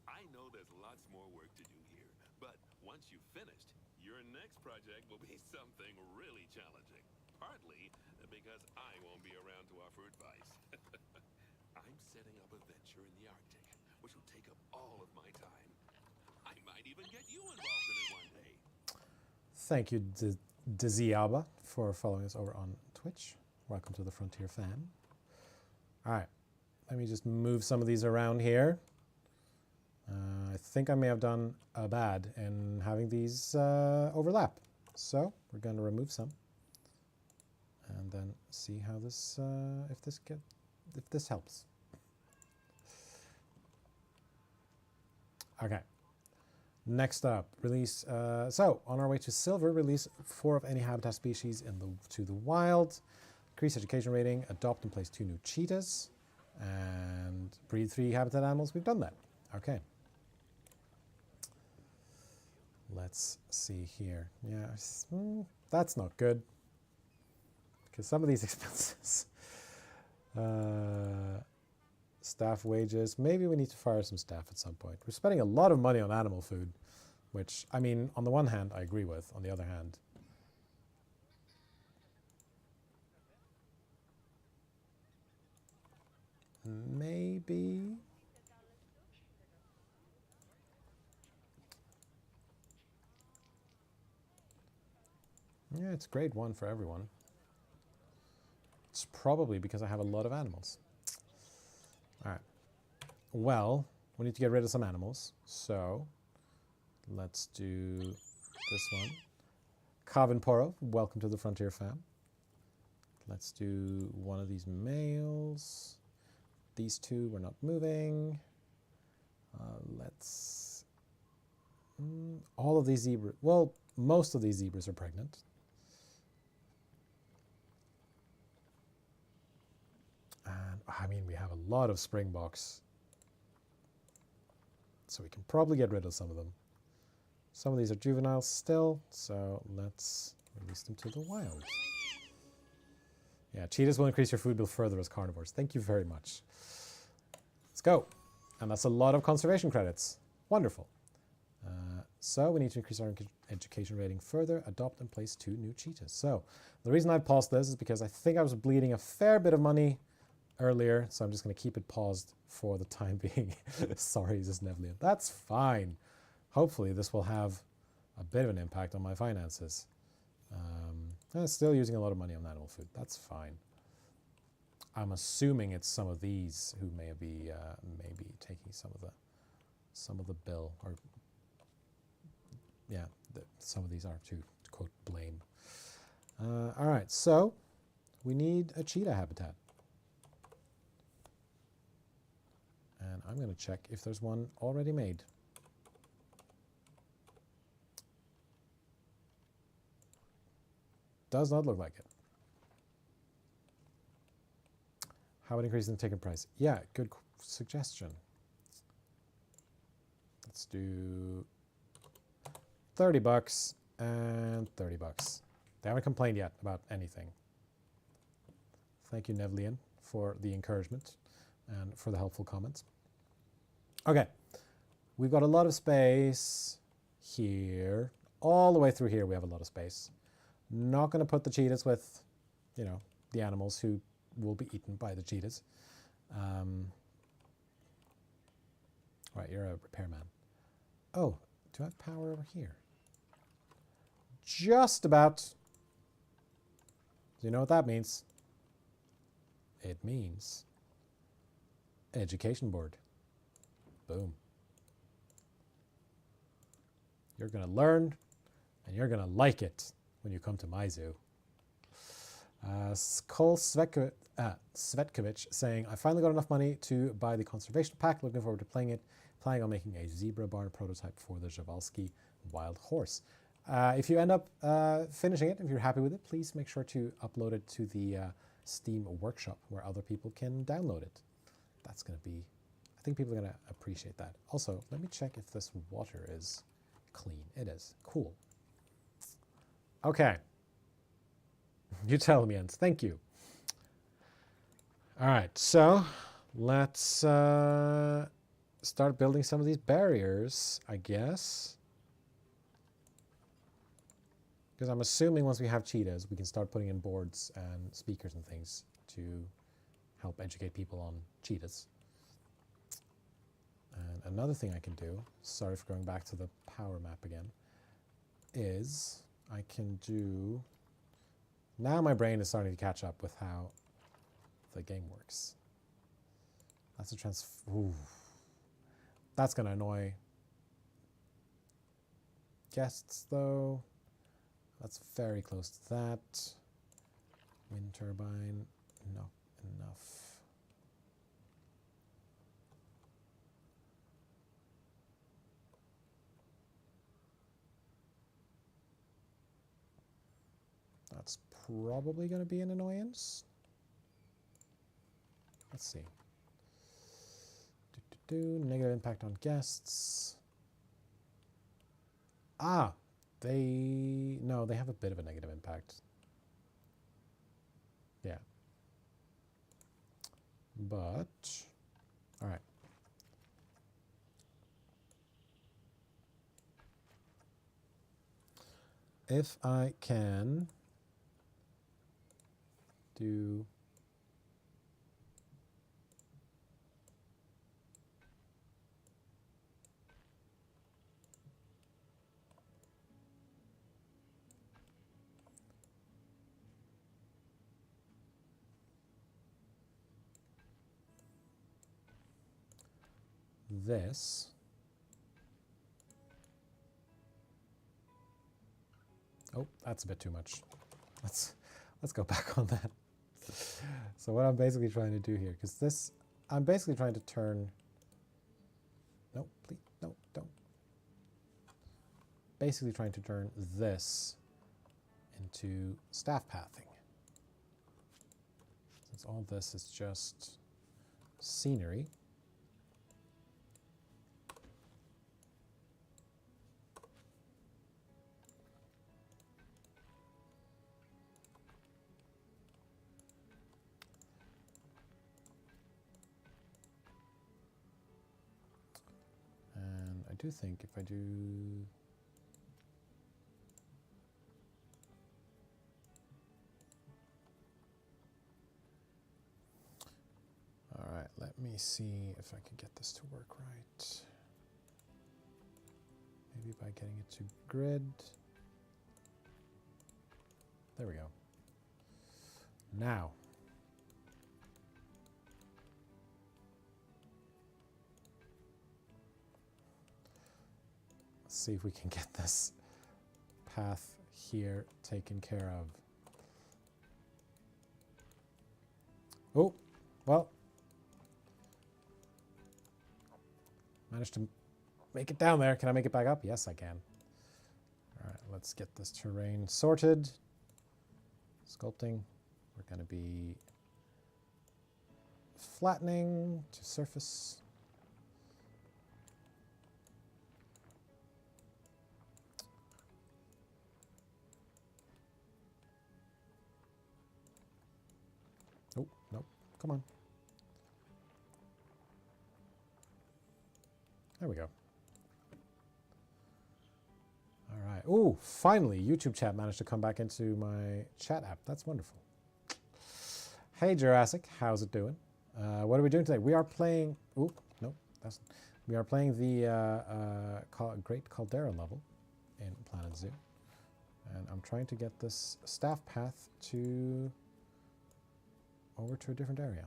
I know there's lots more work to do here, but once you've finished, your next project will be something really challenging. Partly because I won't be around to offer advice. I'm setting up a venture in the Arctic, which will take up all of my time. I might even get you involved in it one day. Thank you, Diziaba, for following us over on Twitch. Welcome to the Frontier Fan. All right, let me just move some of these around here. I think I may have done a bad in having these overlap. So we're going to remove some and then see how this, if this helps. Okay. Next up, release. So on our way to silver, release 4 of any habitat species to the wild. Increase education rating. Adopt and place 2 new cheetahs, and breed 3 habitat animals. We've done that. Okay. Let's see here. Yeah, that's not good. Because some of these expenses. Staff wages. Maybe we need to fire some staff at some point. We're spending a lot of money on animal food, which, I mean, on the one hand, I agree with. On the other hand, maybe. Yeah, it's grade 1 for everyone. It's probably because I have a lot of animals. All right. Well, we need to get rid of some animals. So let's do this one. Kavin Poro, welcome to the Frontier fam. Let's do one of these males. These two we're not moving. Let's... all of these zebras... well, most of these zebras are pregnant. And, I mean, we have a lot of springboks. So we can probably get rid of some of them. Some of these are juveniles still, so let's release them to the wild. Yeah, cheetahs will increase your food bill further as carnivores. Thank you very much. Let's go. And that's a lot of conservation credits. Wonderful. So we need to increase our education rating further, adopt and place 2 new cheetahs. So the reason I paused this is because I think I was bleeding a fair bit of money earlier, so I'm just going to keep it paused for the time being. Sorry, this is Nevlian. That's fine. Hopefully this will have a bit of an impact on my finances. I'm still using a lot of money on animal food. That's fine. I'm assuming it's some of these who may be taking some of the bill, or yeah, some of these are to quote blame. All right, so we need a cheetah habitat, and I'm going to check if there's one already made. Does not look like it. How would increase the ticket price? Yeah, good suggestion. Let's do $30 and $30. They haven't complained yet about anything. Thank you, Nevlian, for the encouragement and for the helpful comments. Okay, we've got a lot of space here. All the way through here we have a lot of space. Not going to put the cheetahs with, you know, the animals who will be eaten by the cheetahs. Right, you're a repairman. Oh, do I have power over here? Just about. Do you know what that means? It means education board. Boom. You're going to learn, and you're going to like it when you come to my zoo. Cole Svetkovich saying, I finally got enough money to buy the conservation pack. Looking forward to playing it. Planning on making a zebra barn prototype for the Javalski wild horse. If you end up finishing it, if you're happy with it, please make sure to upload it to the Steam workshop where other people can download it. That's going to be, I think people are going to appreciate that. Also, let me check if this water is clean. It is. Cool. Okay. You tell me, Jens. Thank you. All right, so let's start building some of these barriers, I guess. Because I'm assuming once we have cheetahs, we can start putting in boards and speakers and things to help educate people on cheetahs. And another thing I can do, sorry for going back to the power map again, is I can do... Now my brain is starting to catch up with how the game works. That's a That's going to annoy guests, though. That's very close to that. Wind turbine, not enough. That's probably going to be an annoyance. Let's see. Negative impact on guests. Ah, no, they have a bit of a negative impact. Yeah. But, all right. If I can do this. Oh, that's a bit too much. Let's go back on that. So what I'm basically trying to do here, because this, I'm basically trying to turn, no, please, no, don't. Basically trying to turn this into staff pathing. Since all this is just scenery. And I do think if I do all right, let me see if I can get this to work right. Maybe by getting it to grid. There we go. Now, let's see if we can get this path here taken care of. Oh, well, managed to make it down there. Can I make it back up? Yes, I can. All right, let's get this terrain sorted. Sculpting, we're going to be flattening to surface. Oh, no, come on. There we go. All right. Oh, finally, YouTube chat managed to come back into my chat app. That's wonderful. Hey, Jurassic, how's it doing? What are we doing today? We are playing. Oh, no, that's. We are playing the Great Caldera level in Planet Zoo, and I'm trying to get this staff path to over to a different area.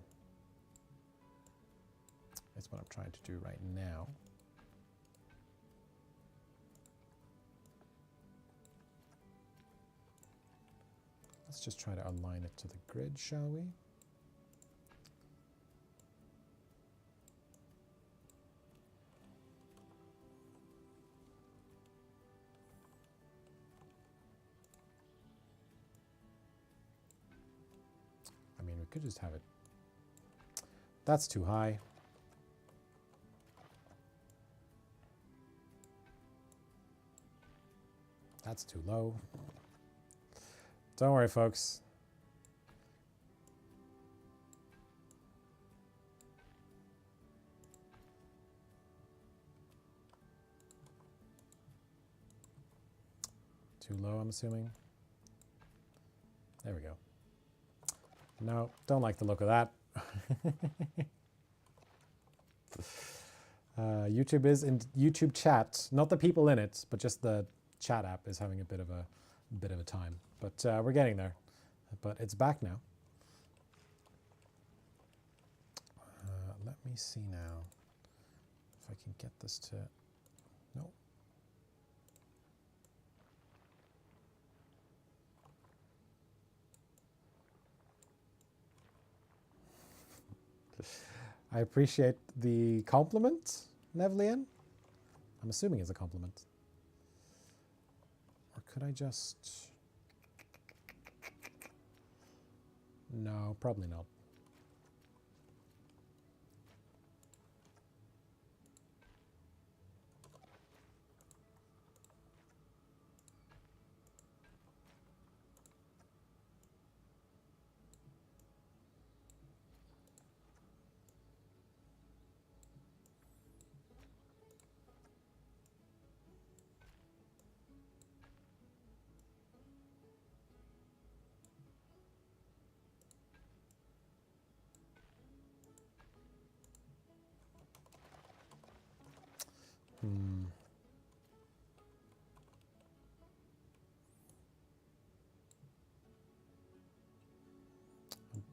That's what I'm trying to do right now. Let's just try to align it to the grid, shall we? I mean, we could just have it. That's too high. That's too low. Don't worry, folks. Too low, I'm assuming. There we go. No, don't like the look of that. YouTube is in YouTube chat, not the people in it, but just the chat app is having a bit of a time. But we're getting there. But it's back now. Let me see now if I can get this to. No. I appreciate the compliment, Nevlian. I'm assuming it's a compliment. Or could I just... No, probably not.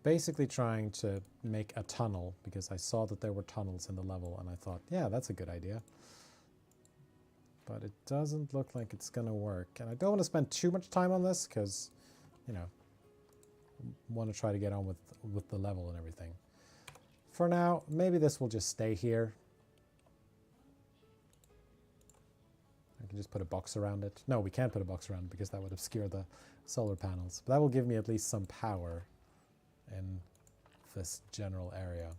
basically trying to make a tunnel because I saw that there were tunnels in the level and I thought, yeah, that's a good idea. But it doesn't look like it's going to work. And I don't want to spend too much time on this because, you know, want to try to get on with the level and everything. For now, maybe this will just stay here. I can just put a box around it. No, we can't put a box around it because that would obscure the solar panels. But that will give me at least some power in this general area.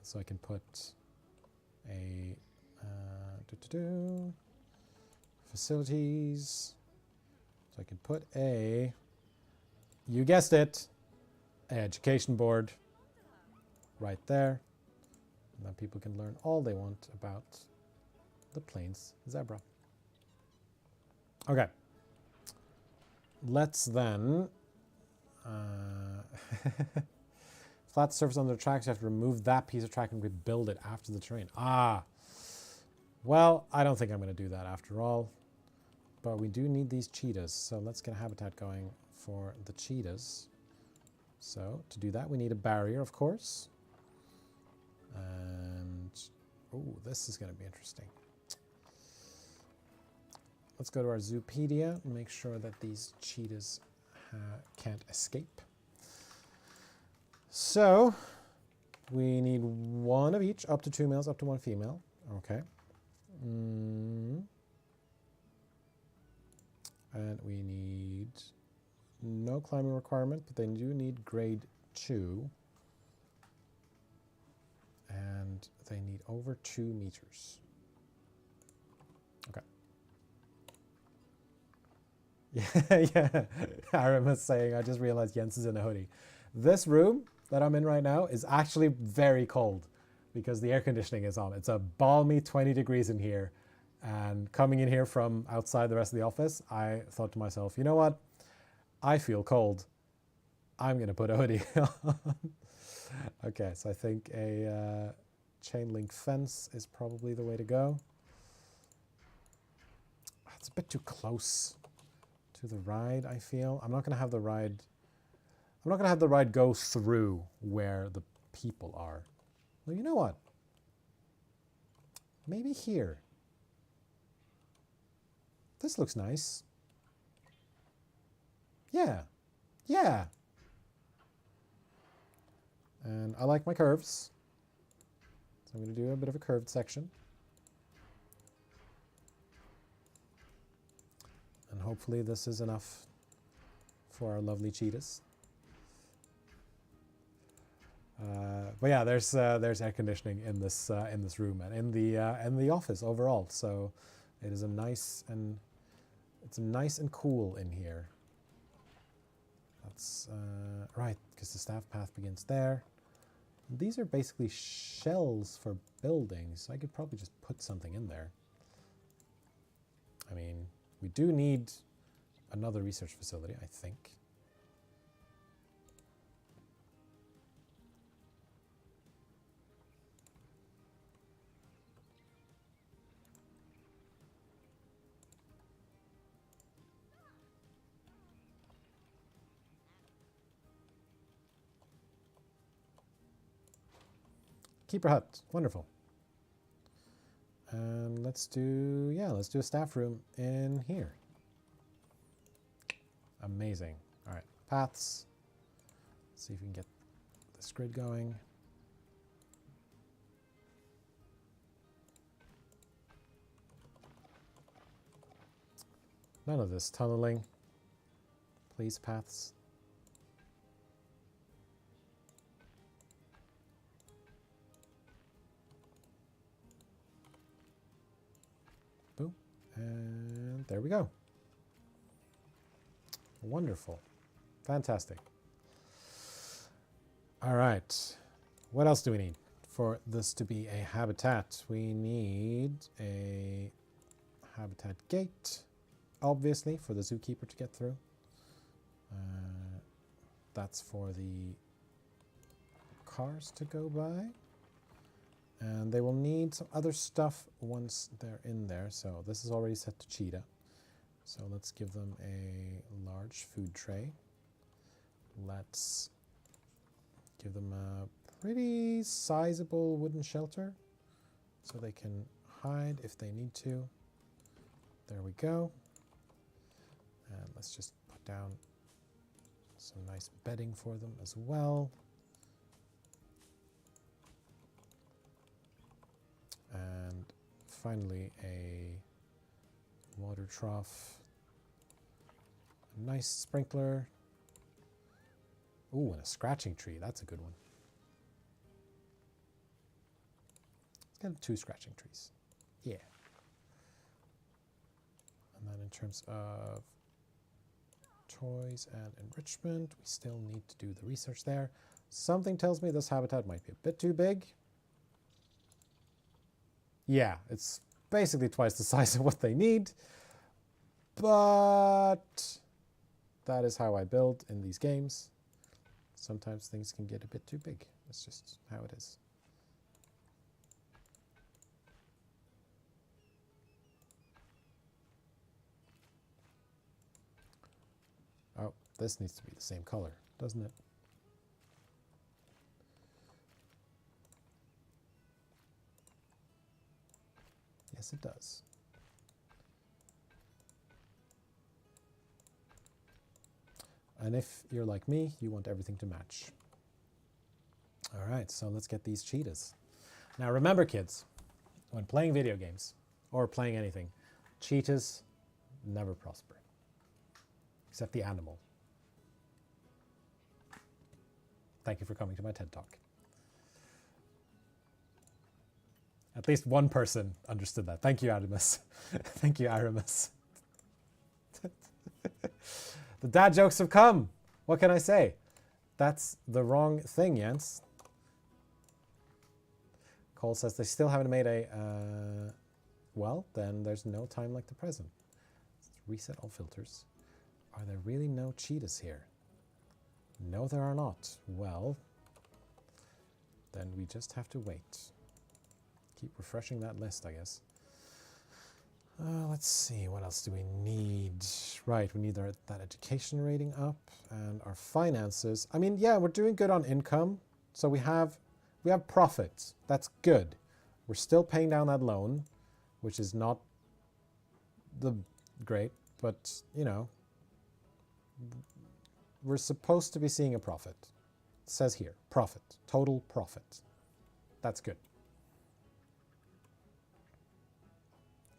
So I can put a facilities. So I can put a, you guessed it, an education board right there. And then people can learn all they want about the plains zebra. Okay. Let's then flat surface on the tracks, you have to remove that piece of track and rebuild it after the terrain. Ah, well, I don't think I'm going to do that after all, but we do need these cheetahs, so let's get a habitat going for the cheetahs. So to do that, we need a barrier, of course, and oh, this is going to be interesting. Let's go to our Zoopedia and make sure that these cheetahs can't escape. So we need one of each, up to 2 males, up to 1 female. Okay. And we need no climbing requirement, but they do need grade 2. And they need over 2 meters. Okay. Yeah, Aaron was saying, I just realized Jens is in a hoodie. This room that I'm in right now is actually very cold because the air conditioning is on. It's a balmy 20 degrees in here. And coming in here from outside the rest of the office, I thought to myself, you know what? I feel cold. I'm going to put a hoodie on. Okay, so I think a chain link fence is probably the way to go. It's a bit too close to the ride, I feel. I'm not going to have the ride go through where the people are. Well, you know what? Maybe here. This looks nice. Yeah. Yeah. And I like my curves. So I'm going to do a bit of a curved section. And hopefully this is enough for our lovely cheetahs. But yeah, there's air conditioning in this room and in the office overall. So it is it's nice and cool in here. That's right, because the staff path begins there. These are basically shells for buildings. So I could probably just put something in there. I mean, we do need another research facility, I think. Keeper hut, wonderful. And let's do a staff room in here. Amazing. All right, paths. Let's see if we can get this grid going. None of this tunneling. Please, paths. Boom. And there we go. Wonderful. Fantastic. All right. What else do we need for this to be a habitat? We need a habitat gate, obviously, for the zookeeper to get through. That's for the cars to go by. And they will need some other stuff once they're in there. So this is already set to Cheetah. So let's give them a large food tray. Let's Give them a pretty sizable wooden shelter so they can hide if they need to. There we go. And let's just put down some nice bedding for them as well. And finally a water trough. A nice sprinkler. Ooh, and a scratching tree. That's a good one. Let's get 2 scratching trees. Yeah. And then in terms of toys and enrichment, we still need to do the research there. Something tells me this habitat might be a bit too big. Yeah, it's basically twice the size of what they need. But that is how I build in these games. Sometimes things can get a bit too big. That's just how it is. Oh, this needs to be the same color, doesn't it? Yes, it does. And if you're like me, you want everything to match. All right, so let's get these cheetahs. Now remember, kids, when playing video games or playing anything, cheetahs never prosper. Except the animal. Thank you for coming to my TED Talk. At least one person understood that. Thank you, Aramis. Thank you, Aramis. The dad jokes have come. What can I say? That's the wrong thing, Jens. Cole says they still haven't made a... well, then there's no time like the present. Let's reset all filters. Are there really no cheetahs here? No, there are not. Well, then we just have to wait. Keep refreshing that list, I guess. Let's see, what else do we need? Right, we need that education rating up and our finances. I mean, yeah, we're doing good on income. So we have profits. That's good. We're still paying down that loan, which is not the great, but you know, we're supposed to be seeing a profit. It says here, profit, total profit. That's good.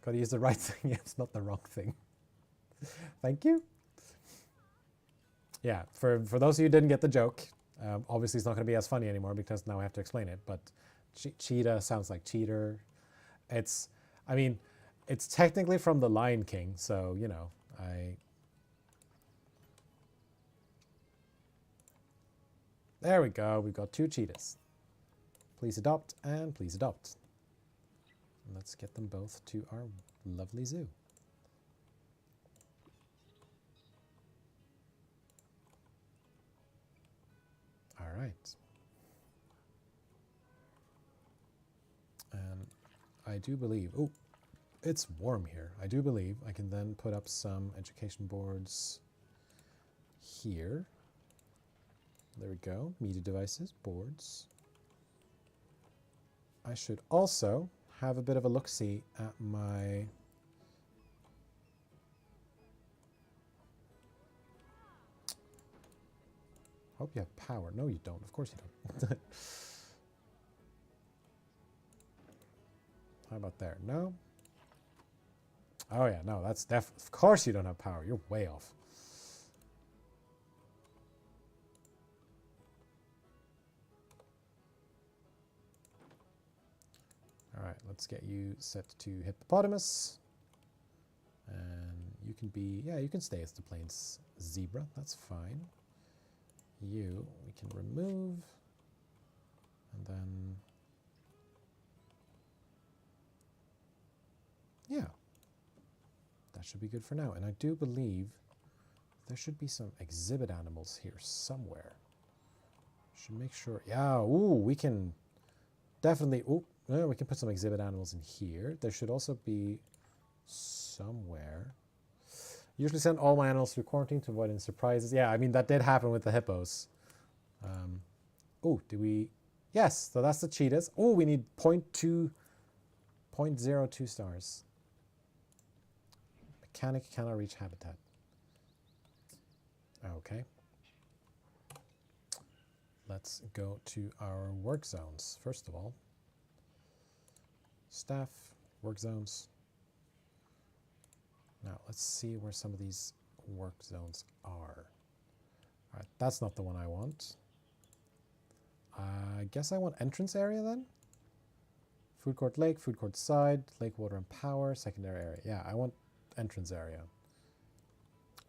Got to use the right thing. It's not the wrong thing. Thank you. Yeah, for those of you who didn't get the joke, obviously it's not going to be as funny anymore because now I have to explain it. But cheetah sounds like cheater. I mean, it's technically from The Lion King, so you know, There we go. We've got 2 cheetahs. Please adopt and please adopt. Let's get them both to our lovely zoo. All right. And I do believe, oh, it's warm here. I do believe I can then put up some education boards here. There we go. Media devices, boards. I should also have a bit of a look-see at my... Hope you have power. No, you don't. Of course you don't. How about there? No? Oh yeah, no, that's definitely... Of course you don't have power. You're way off. All right, let's get you set to hippopotamus. And you can be, yeah, you can stay as the plains zebra. That's fine. You, we can remove. And then, yeah, that should be good for now. And I do believe there should be some exhibit animals here somewhere. Should make sure, yeah, ooh, we can definitely, ooh, yeah, we can put some exhibit animals in here. There should also be somewhere. Usually send all my animals through quarantine to avoid any surprises. Yeah, I mean, that did happen with the hippos. Oh, do we? Yes, so that's the cheetahs. Oh, we need 0.02 stars. Mechanic cannot reach habitat. Okay. Let's go to our work zones. First of all, staff, work zones. Now, let's see where some of these work zones are. All right, that's not the one I want. I guess I want entrance area then? Food court lake, food court side, lake water and power, secondary area. Yeah, I want entrance area.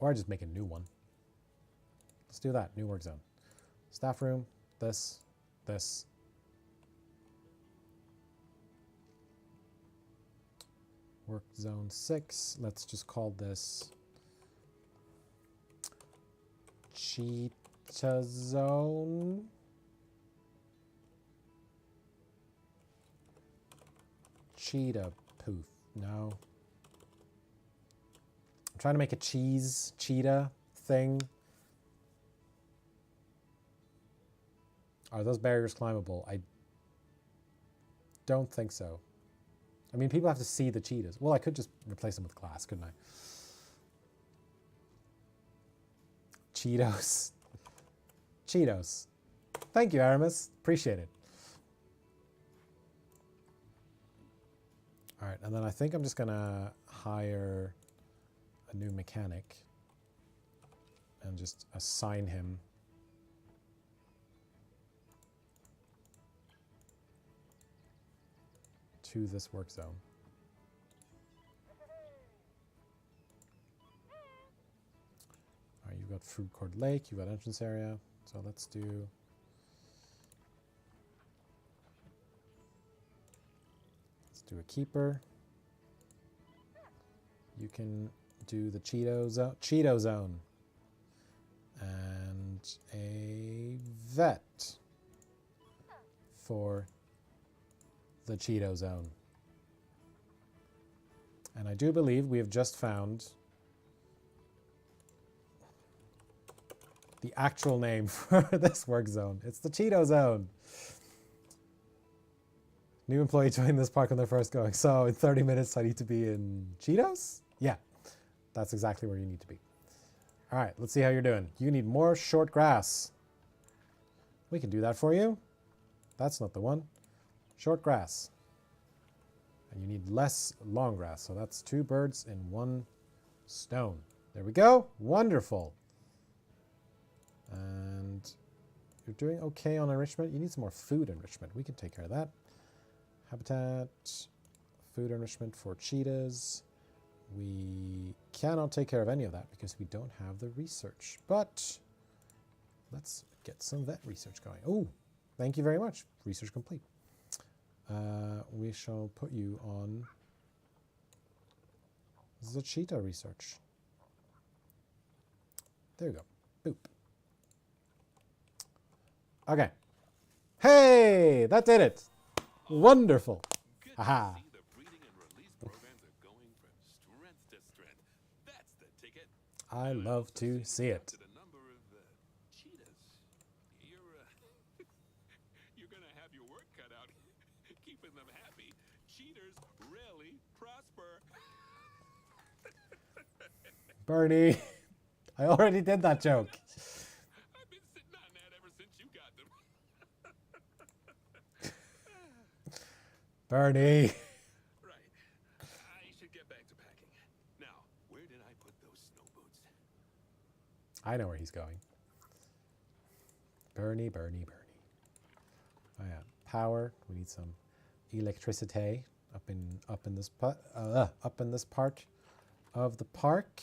Or I just make a new one. Let's do that, new work zone. Staff room, this. Work zone 6, let's just call this Cheetah zone. Cheetah poof, no. I'm trying to make a cheetah thing. Are those barriers climbable? I don't think so. I mean, people have to see the cheetahs. Well, I could just replace them with glass, couldn't I? Cheetos. Cheetos. Thank you, Aramis. Appreciate it. All right, and then I think I'm just going to hire a new mechanic and just assign him to this work zone. All right, you've got food court lake, you've got entrance area. So let's do a keeper. You can do the Cheeto zone and a vet for the Cheeto zone. And I do believe we have just found the actual name for this work zone. It's the Cheeto zone. New employee joined this park on their first going. So in 30 minutes, I need to be in Cheetos? Yeah, that's exactly where you need to be. All right, let's see how you're doing. You need more short grass. We can do that for you. That's not the one. Short grass. And you need less long grass. So that's 2 birds in 1 stone. There we go. Wonderful. And you're doing okay on enrichment. You need some more food enrichment. We can take care of that. Habitat, food enrichment for cheetahs. We cannot take care of any of that because we don't have the research. But let's get some vet research going. Oh, thank you very much. Research complete. We shall put you on the cheetah research. There you go. Boop. Okay. Hey, that did it. Wonderful. Aha. The breeding and release programs are going from strength to strength. That's the ticket. I love to see it. To the number of cheetahs. You're gonna have your work cut out keeping them happy. Cheaters rarely prosper. Bernie, I already did that joke. I've been sitting on that ever since you got them. Bernie. Right. I should get back to packing. Now, where did I put those snow boots? I know where he's going. Bernie. Oh yeah, power. We need some electricity up in this part of the park.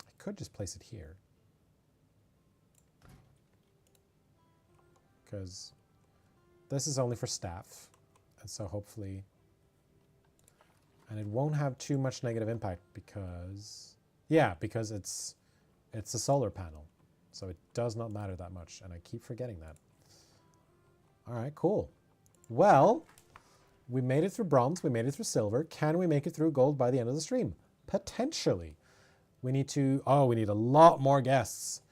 I could just place it here because this is only for staff, and so hopefully, and it won't have too much negative impact because it's a solar panel, so it does not matter that much, and I keep forgetting that. All right, cool. Well, we made it through bronze, we made it through silver. Can we make it through gold by the end of the stream? Potentially. We need a lot more guests.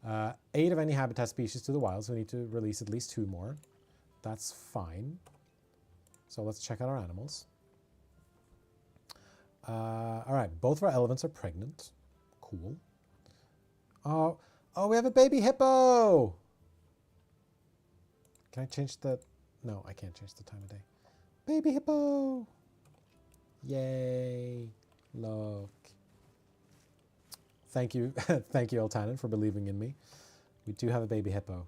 8 of any habitat species to the wild, so we need to release at least 2 more. That's fine. So let's check out our animals. All right, both of our elephants are pregnant. Cool. Oh, we have a baby hippo! Can I change the... No, I can't change the time of day. Baby hippo! Yay. Look. Thank you. Thank you, Eltanen, for believing in me. We do have a baby hippo.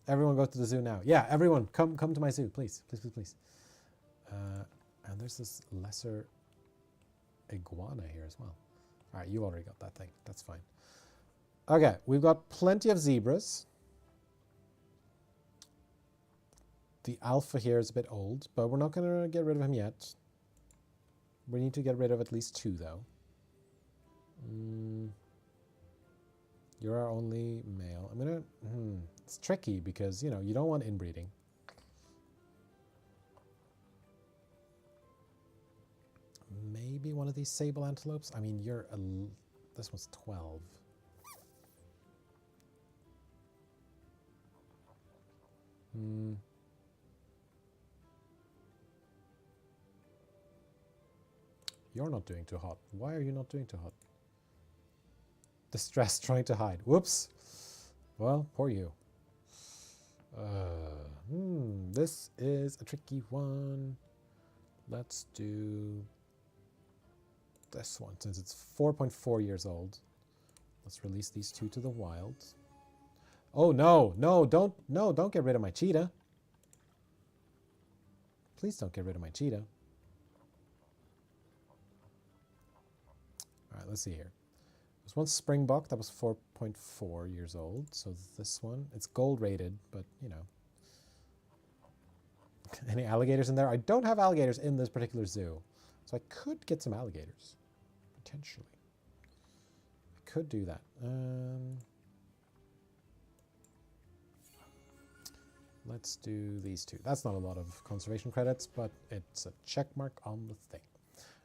Everyone go to the zoo now. Yeah, everyone, come to my zoo, please. Please, please, please. And there's this lesser iguana here as well. All right, you already got that thing. That's fine. Okay, we've got plenty of zebras. The alpha here is a bit old, but we're not going to get rid of him yet. We need to get rid of at least 2, though. You're our only male. I'm going to... It's tricky because, you know, you don't want inbreeding. Maybe one of these sable antelopes. I mean, you're this one's 12. You're not doing too hot. Why are you not doing too hot? Distress trying to hide. Whoops. Well, poor you. This is a tricky one. Let's do this one, since it's 4.4 years old. Let's release these 2 to the wild. Oh no, don't get rid of my cheetah. Please don't get rid of my cheetah. All right, let's see here. There's one springbok that was 4.4 years old. So this one, it's gold rated, but you know. Any alligators in there? I don't have alligators in this particular zoo. So I could get some alligators, potentially. I could do that. Let's do these 2. That's not a lot of conservation credits, but it's a check mark on the thing.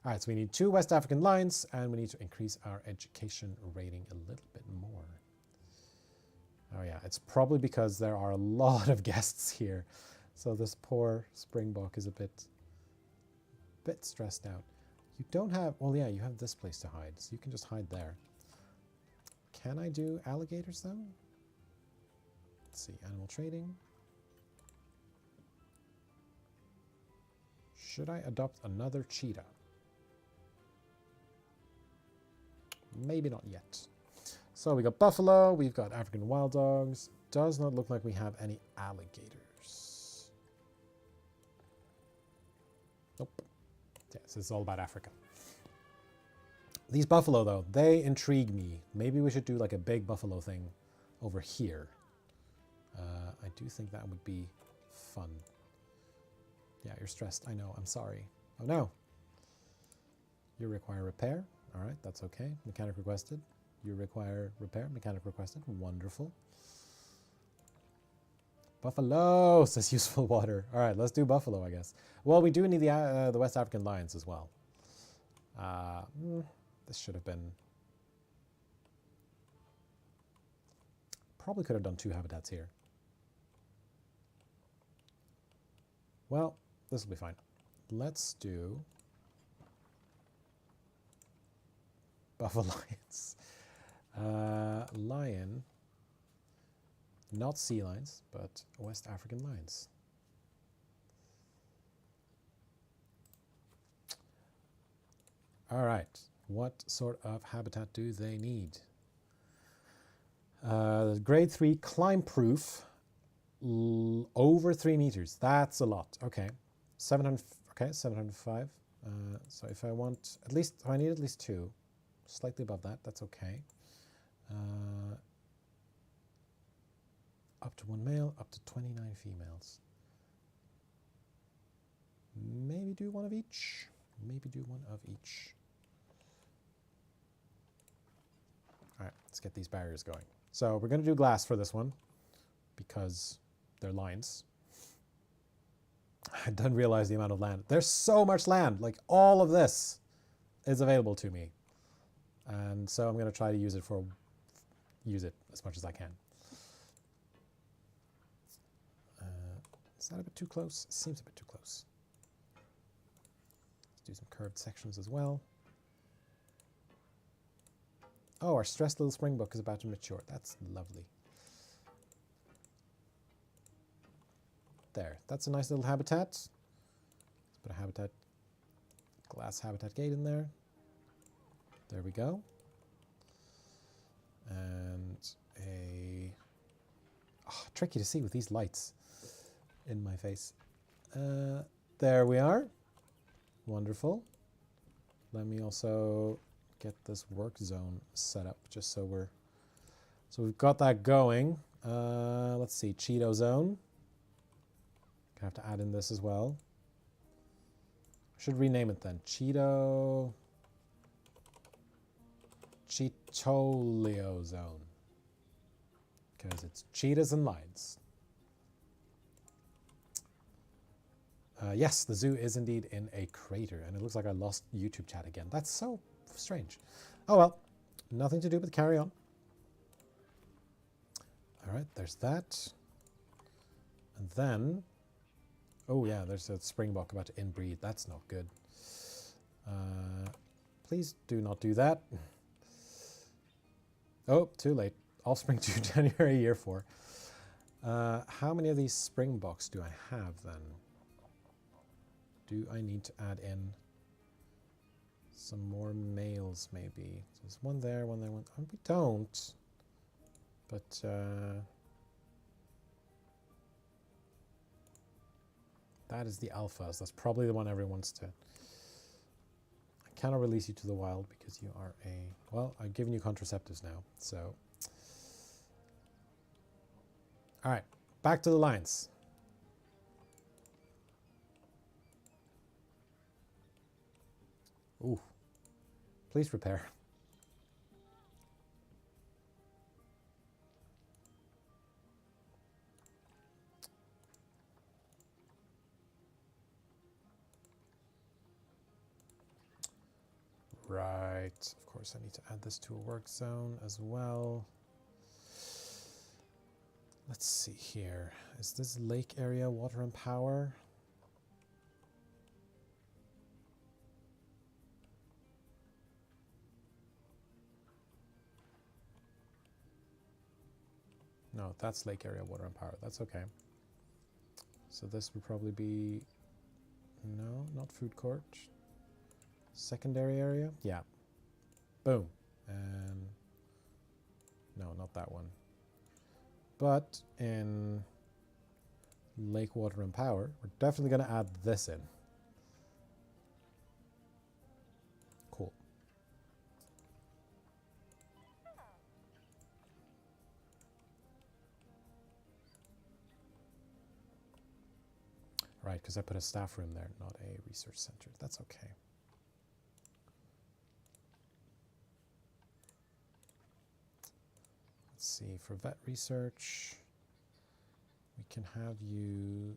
All right, so we need 2 West African lions, and we need to increase our education rating a little bit more. Oh yeah, it's probably because there are a lot of guests here. So this poor springbok is a bit stressed out. You don't have, well yeah, you have this place to hide, so you can just hide there. Can I do alligators though? Let's see, animal trading. Should I adopt another cheetah? Maybe not yet. So we got buffalo, we've got African wild dogs. Does not look like we have any alligators. Nope. Yes, this is all about Africa. These buffalo though, they intrigue me. Maybe we should do like a big buffalo thing over here. I do think that would be fun. Yeah, you're stressed. I know. I'm sorry. Oh no. You require repair. All right, that's okay. Mechanic requested. You require repair. Mechanic requested. Wonderful. Buffalo says useful water. All right, let's do buffalo, I guess. Well, we do need the West African lions as well. This should have been... Probably could have done 2 habitats here. Well, this will be fine. Let's do buffalo lions. Lion, not sea lions, but West African lions. All right, what sort of habitat do they need? Grade 3, climb proof, over 3 meters. That's a lot. Okay, 700. Okay, 705. So if I want at least, I need at least 2, slightly above that. That's okay. Up to 1 male, up to 29 females. Maybe do 1 of each. Maybe do 1 of each. All right, let's get these barriers going. So we're going to do glass for this one because they're lines. I didn't realize the amount of land. There's so much land. Like all of this is available to me. And so I'm going to try to use it as much as I can. Is that a bit too close? Seems a bit too close. Let's do some curved sections as well. Oh, our stressed little springbok is about to mature. That's lovely. There, that's a nice little habitat. Let's put a habitat, glass habitat gate in there. There we go. And a... Oh, tricky to see with these lights in my face. There we are. Wonderful. Let me also get this work zone set up just so we've got that going. Let's see, Cheetah zone. Gonna have to add in this as well. Should rename it then. Cheetolio zone. Because it's cheetahs and lions. Yes, the zoo is indeed in a crater, and it looks like I lost YouTube chat again. That's so strange. Oh well, nothing to do but carry on. All right, there's that. And then, oh yeah, there's a springbok about to inbreed. That's not good. Please do not do that. Oh, too late. Offspring due January year 4. How many of these springboks do I have then? Do I need to add in some more males maybe? So there's one there, one there, one. Oh, we don't. But that is the alphas. That's probably the one everyone wants to. I cannot release you to the wild because you are a... Well, I've given you contraceptives now, so... All right, back to the lions. Ooh, please prepare. Right, of course I need to add this to a work zone as well. Let's see here. Is this lake area water and power? No, that's lake area water and power. That's okay. So this would probably be... No, not food court. Secondary area? Yeah. Boom. And... No, not that one. But in lake water and power, we're definitely going to add this in. Cool. Right, because I put a staff room there, not a research center. That's okay. Let's see, for vet research, we can have you...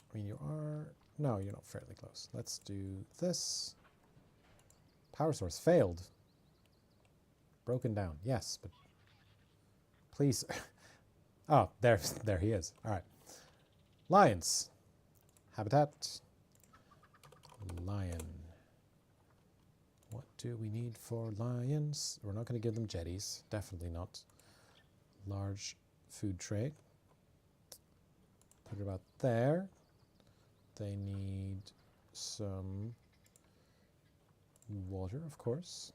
I mean, you are... No, you're not fairly close. Let's do this. Power source failed. Broken down, yes, but... Please... Oh, there he is. All right. Lions. Habitat. Lion. What do we need for lions? We're not going to give them jetties. Definitely not. Large food tray. Put it about there. They need some water, of course.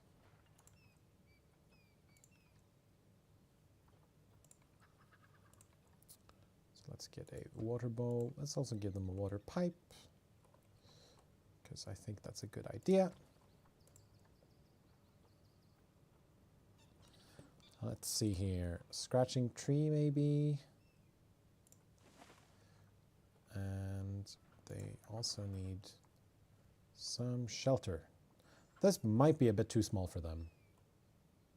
Let's get a water bowl. Let's also give them a water pipe, because I think that's a good idea. Let's see here. Scratching tree, maybe. And they also need some shelter. This might be a bit too small for them,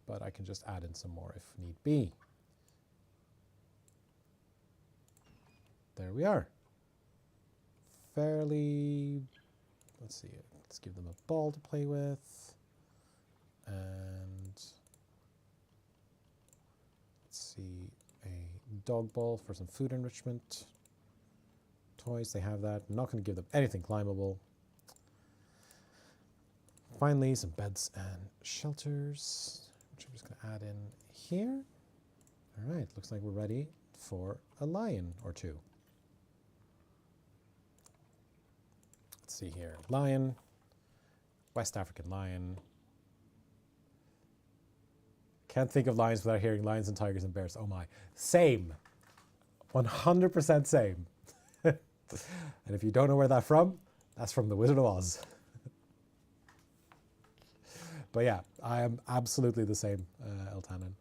but I can just add in some more if need be. There we are. Fairly, let's see, let's give them a ball to play with. And let's see, a dog bowl for some food enrichment. Toys, they have that. I'm not going to give them anything climbable. Finally, some beds and shelters, which I'm just going to add in here. All right, looks like we're ready for a lion or two. Let's see here. Lion, West African lion. Can't think of lions without hearing lions and tigers and bears. Oh my. Same. 100% same. And if you don't know where that's from The Wizard of Oz. But yeah, I am absolutely the same, Eltanen.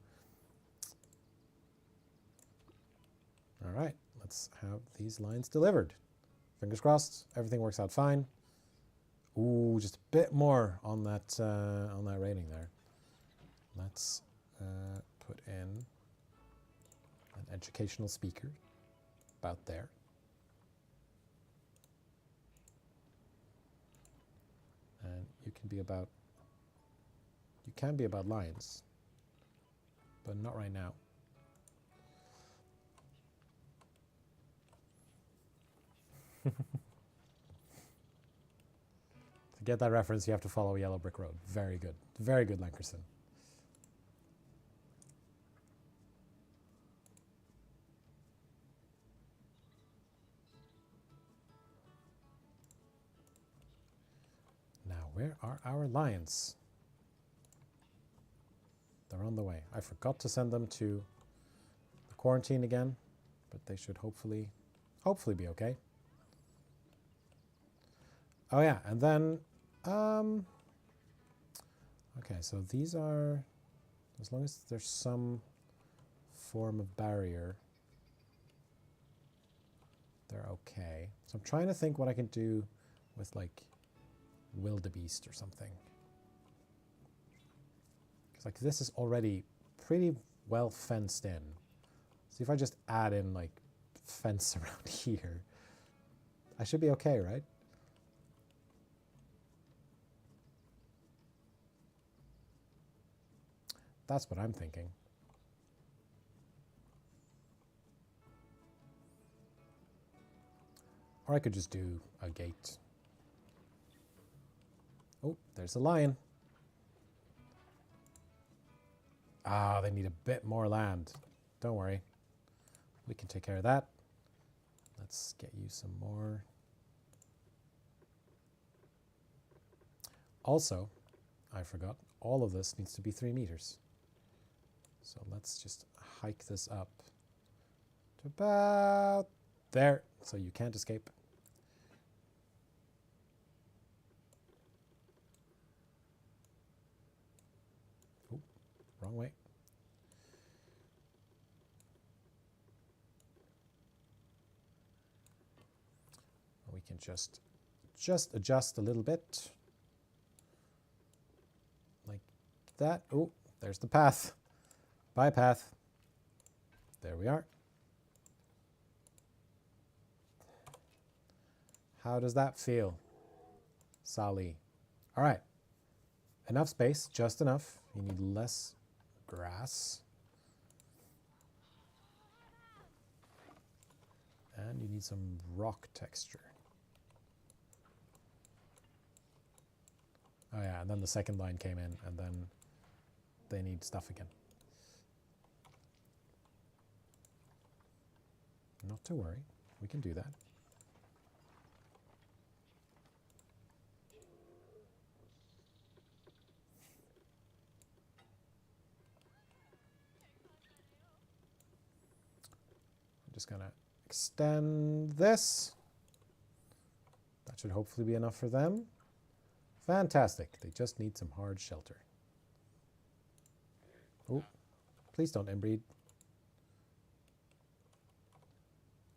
All right, let's have these lines delivered. Fingers crossed, everything works out fine. Ooh, just a bit more on that rating there. Let's put in an educational speaker about there. And you can be about lions, but not right now. To get that reference, you have to follow Yellow Brick Road. Very good. Very good, Lankerson. Now, where are our lions? They're on the way. I forgot to send them to the quarantine again, but they should hopefully be okay. Oh yeah, and then, okay, so these are, as long as there's some form of barrier, they're okay. So I'm trying to think what I can do with like wildebeest or something. Because like this is already pretty well fenced in. See if I just add in like fence around here, I should be okay, right? That's what I'm thinking. Or I could just do a gate. Oh, there's a lion. Ah, they need a bit more land. Don't worry. We can take care of that. Let's get you some more. Also, I forgot, all of this needs to be 3 meters. So let's just hike this up to about there, so you can't escape. Oh, wrong way. We can just adjust a little bit. Like that. Oh, there's the path. Bye, path. There we are. How does that feel, Sally? All right. Enough space, just enough. You need less grass. And you need some rock texture. Oh yeah, and then the second line came in, and then they need stuff again. Not to worry, we can do that. I'm just gonna extend this. That should hopefully be enough for them. Fantastic, they just need some hard shelter. Oh, please don't inbreed.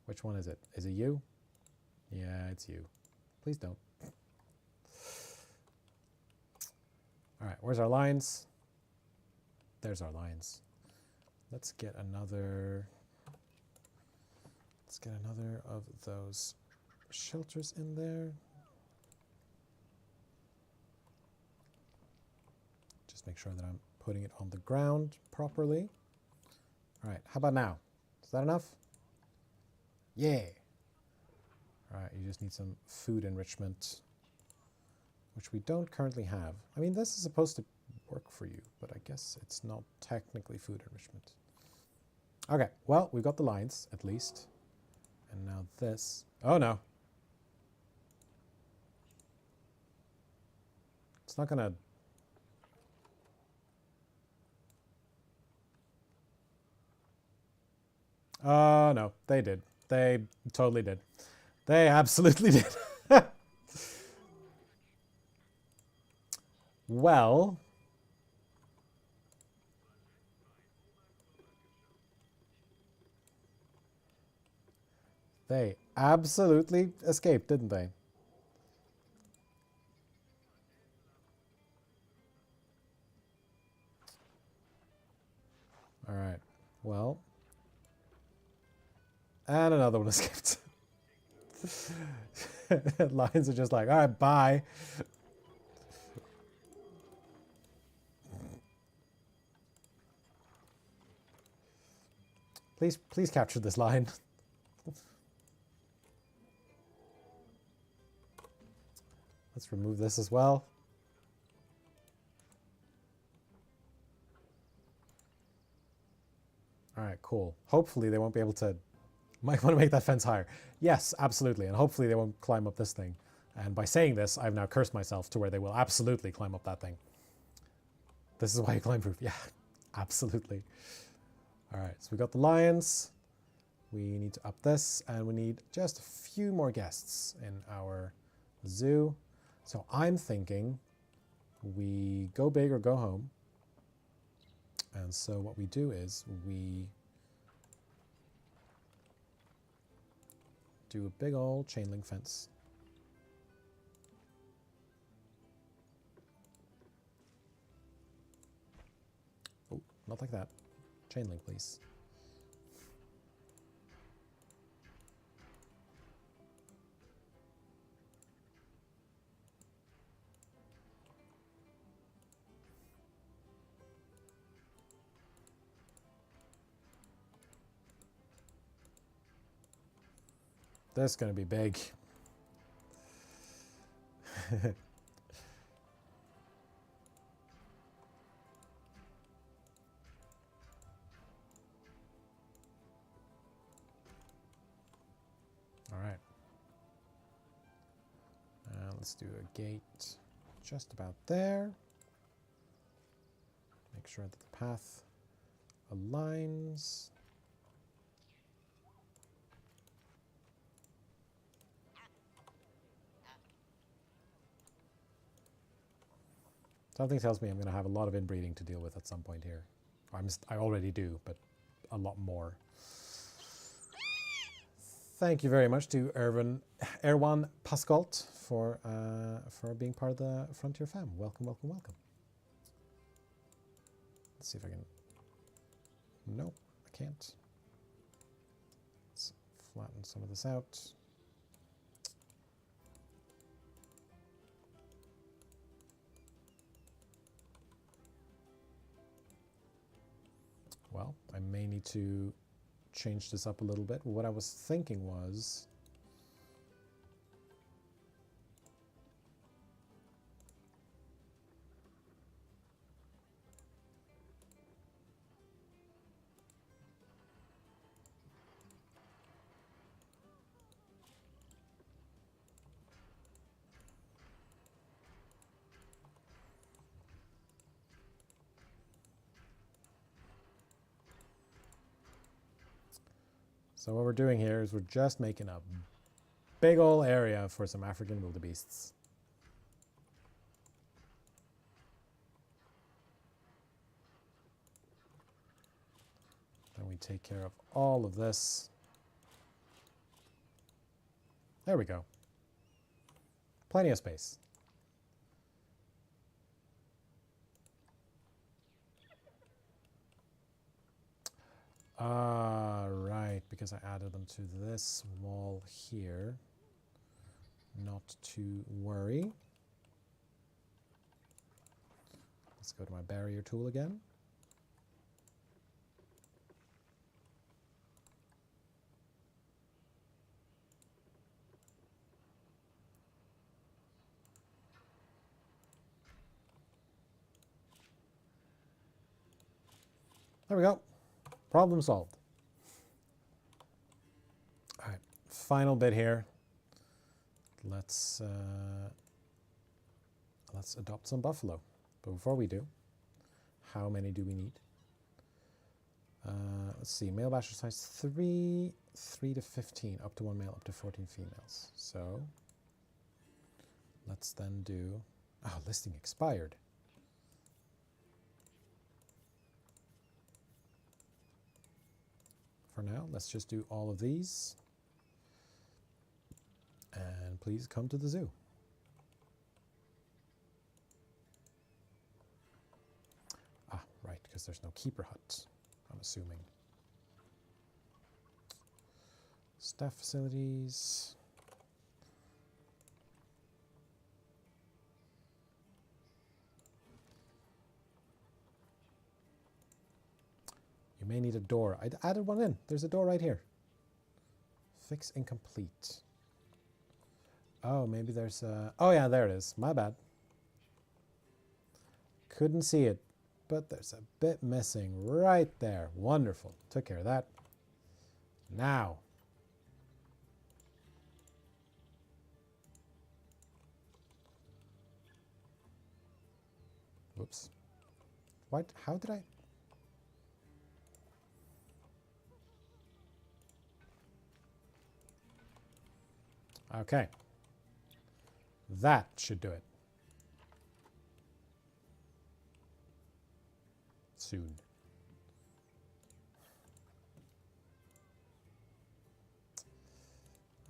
Which one is it? Is it you? Yeah, it's you. Please don't. All right, where's our lines? There's our lines. Let's get another of those shelters in there. Just make sure that I'm putting it on the ground properly. All right, how about now? Is that enough? Yeah. All right, you just need some food enrichment, which we don't currently have. I mean, this is supposed to work for you, but I guess it's not technically food enrichment. Okay, well, we've got the lines, at least. And now this. Oh, no. It's not gonna... Oh, no, they did. They totally did. They absolutely did. Well... They absolutely escaped, didn't they? All right, well... And another one escaped. Lions are just like, all right, bye. Please capture this line. Let's remove this as well. All right, cool. Hopefully they won't be able to... Might want to make that fence higher. Yes, absolutely. And hopefully they won't climb up this thing. And by saying this, I've now cursed myself to where they will absolutely climb up that thing. This is why you climb proof. Yeah, absolutely. All right, so we got the lions. We need to up this, and we need just a few more guests in our zoo. So I'm thinking we go big or go home. And so what we do is we do a big old chain link fence. Oh, not like that. Chain link, please. This is going to be big. All right. Let's do a gate just about there. Make sure that the path aligns. Something tells me I'm going to have a lot of inbreeding to deal with at some point here. I already do, but a lot more. Thank you very much to Erwan Pascalt for being part of the Frontier fam. Welcome, welcome, welcome. Let's see if I can... Nope, I can't. Let's flatten some of this out. Well, I may need to change this up a little bit. What I was thinking was... So what we're doing here is we're just making a big ol' area for some African wildebeests. Then we take care of all of this. There we go. Plenty of space. Right, because I added them to this wall here. Not to worry. Let's go to my barrier tool again. There we go. Problem solved. All right, final bit here. Let's adopt some buffalo. But before we do, how many do we need? Let's see, male bachelor size 3, 3 to 15, up to 1 male, up to 14 females. So let's then do, oh, listing expired. For now, let's just do all of these. And please come to the zoo. Ah, right, because there's no keeper hut, I'm assuming. Staff facilities. You may need a door. I added one in. There's a door right here. Fix incomplete. Oh, maybe there's a... Oh yeah, there it is. My bad. Couldn't see it, but there's a bit missing right there. Wonderful. Took care of that. Now. Whoops. What? How did I... Okay. That should do it. Soon.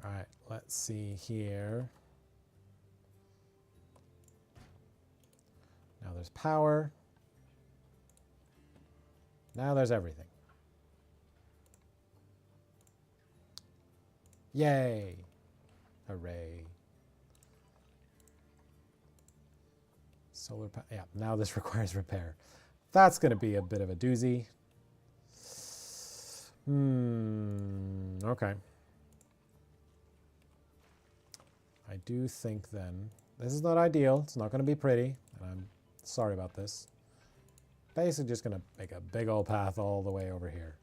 All right, let's see here. Now there's power. Now there's everything. Yay! Hooray. Solar power. Yeah, now this requires repair. That's going to be a bit of a doozy. Okay. I do think then, this is not ideal. It's not going to be pretty, and I'm sorry about this. Basically just going to make a big old path all the way over here.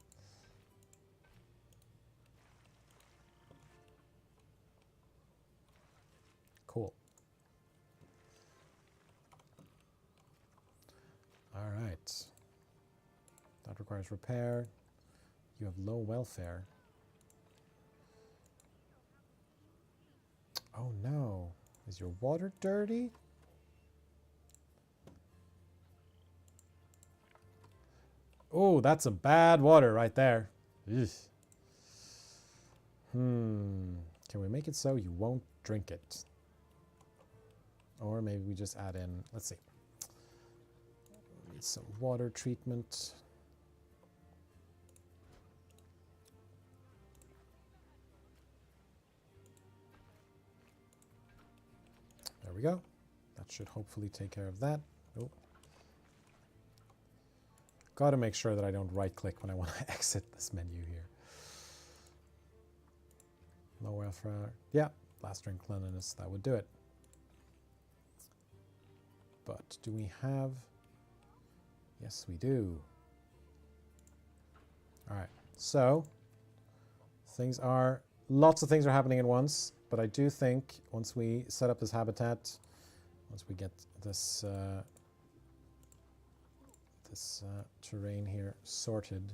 Cool. All right. That requires repair. You have low welfare. Oh no. Is your water dirty? Oh, that's some bad water right there. Ugh. Can we make it so you won't drink it? Or maybe we just add in, let's see. Need some water treatment. There we go. That should hopefully take care of that. Oh. Got to make sure that I don't right-click when I want to exit this menu here. Low welfare. Yeah, plastering cleanliness, that would do it. But do we have... Yes, we do. All right, so lots of things are happening at once, but I do think once we set up this habitat, once we get this terrain here sorted,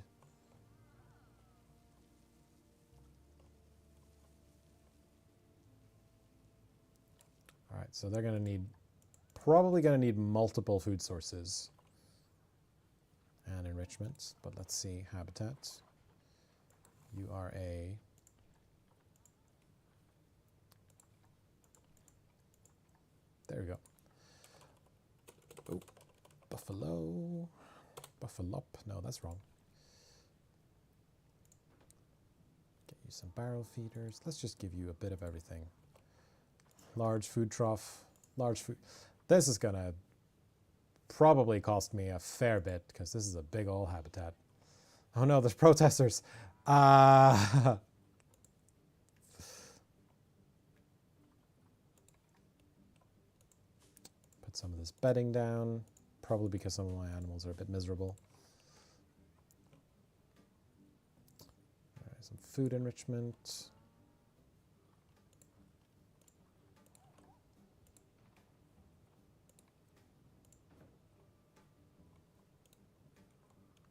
all right, so they're probably going to need multiple food sources and enrichment, but let's see, habitat. You are a... There we go. Oh, buffalo. Buffalop. No, that's wrong. Get you some barrel feeders. Let's just give you a bit of everything. Large food trough. Large food... This is going to probably cost me a fair bit because this is a big old habitat. Oh no, there's protesters. Put some of this bedding down, probably because some of my animals are a bit miserable. Some food enrichment.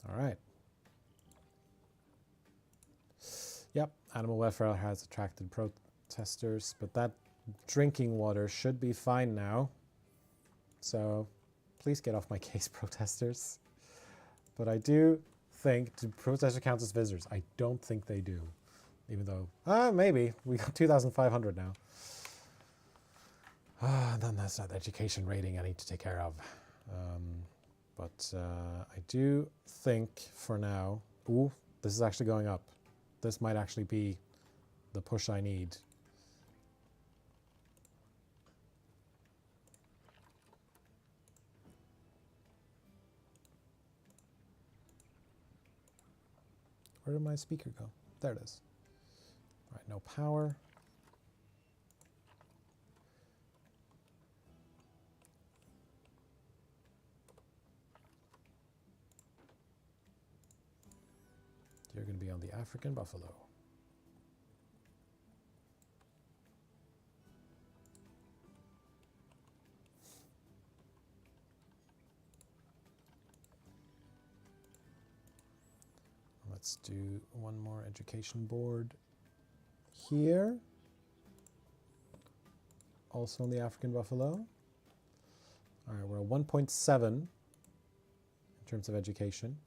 All right. Yep, animal welfare has attracted protesters, but that drinking water should be fine now. So please get off my case, protesters. But I do think, do protesters count as visitors? I don't think they do. Even though, maybe. We got 2,500 now. Then that's not the education rating I need to take care of. But I do think for now, ooh, this is actually going up. This might actually be the push I need. Where did my speaker go? There it is. All right, no power. You're going to be on the African buffalo. Let's do one more education board here. Also on the African buffalo. All right, we're at 1.7 in terms of education.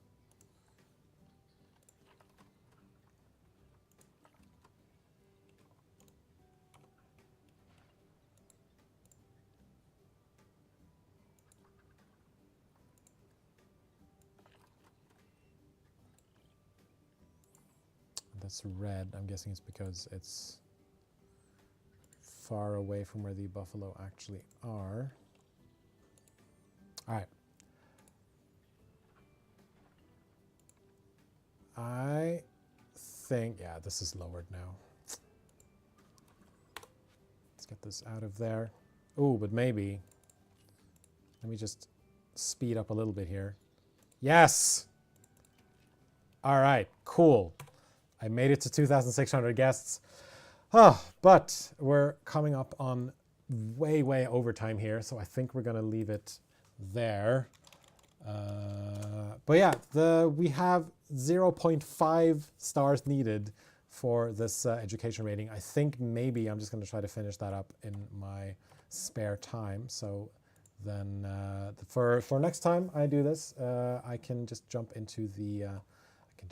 That's red. I'm guessing it's because it's far away from where the buffalo actually are. All right. I think, yeah, this is lowered now. Let's get this out of there. Oh, but maybe, let me just speed up a little bit here. Yes! All right, cool. I made it to 2,600 guests. Oh, but we're coming up on way overtime here, so I think we're going to leave it there. But yeah, we have 0.5 stars needed for this education rating. I think maybe I'm just going to try to finish that up in my spare time. So then for next time I do this, I can just jump into the I'm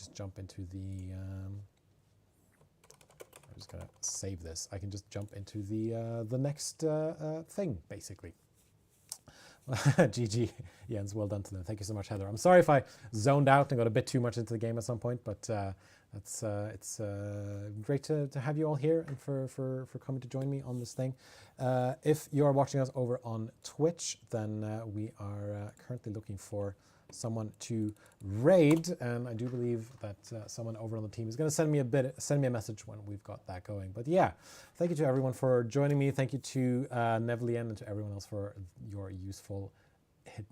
just gonna save this. I can just jump into the next thing, basically. GG, Jens, well done to them. Thank you so much, Heather. I'm sorry if I zoned out and got a bit too much into the game at some point, but it's great to have you all here and for coming to join me on this thing. If you're watching us over on Twitch, then we are currently looking for someone to raid, and I do believe that someone over on the team is going to send me a message when we've got that going. But yeah, thank you to everyone for joining me. Thank you to Nevlien and to everyone else for your useful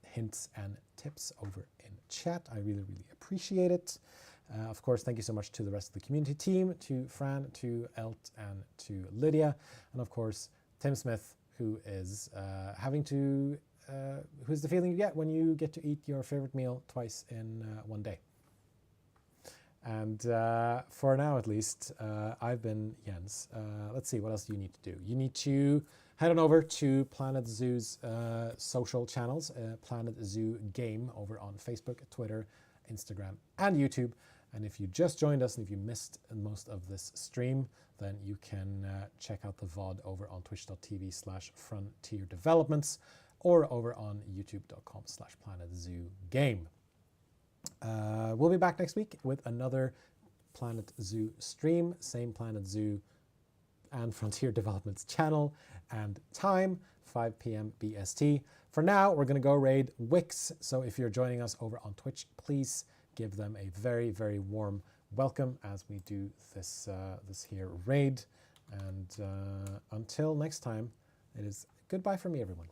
hints and tips over in chat. I really appreciate it. Of course, thank you so much to the rest of the community team, to Fran, to Elt, and to Lydia, and of course Tim Smith, who is who's the feeling you get when you get to eat your favorite meal twice in one day. And for now, at least, I've been Jens. Let's see, what else do you need to do? You need to head on over to Planet Zoo's social channels, Planet Zoo Game, over on Facebook, Twitter, Instagram, and YouTube. And if you just joined us and if you missed most of this stream, then you can check out the VOD over on twitch.tv/Frontier Developments, or over on youtube.com/PlanetZooGame. We'll be back next week with another Planet Zoo stream, same Planet Zoo and Frontier Developments channel and time, 5 p.m. BST. For now, we're going to go raid Wix, so if you're joining us over on Twitch, please give them a very warm welcome as we do this here raid. And until next time, it is goodbye from me, everyone.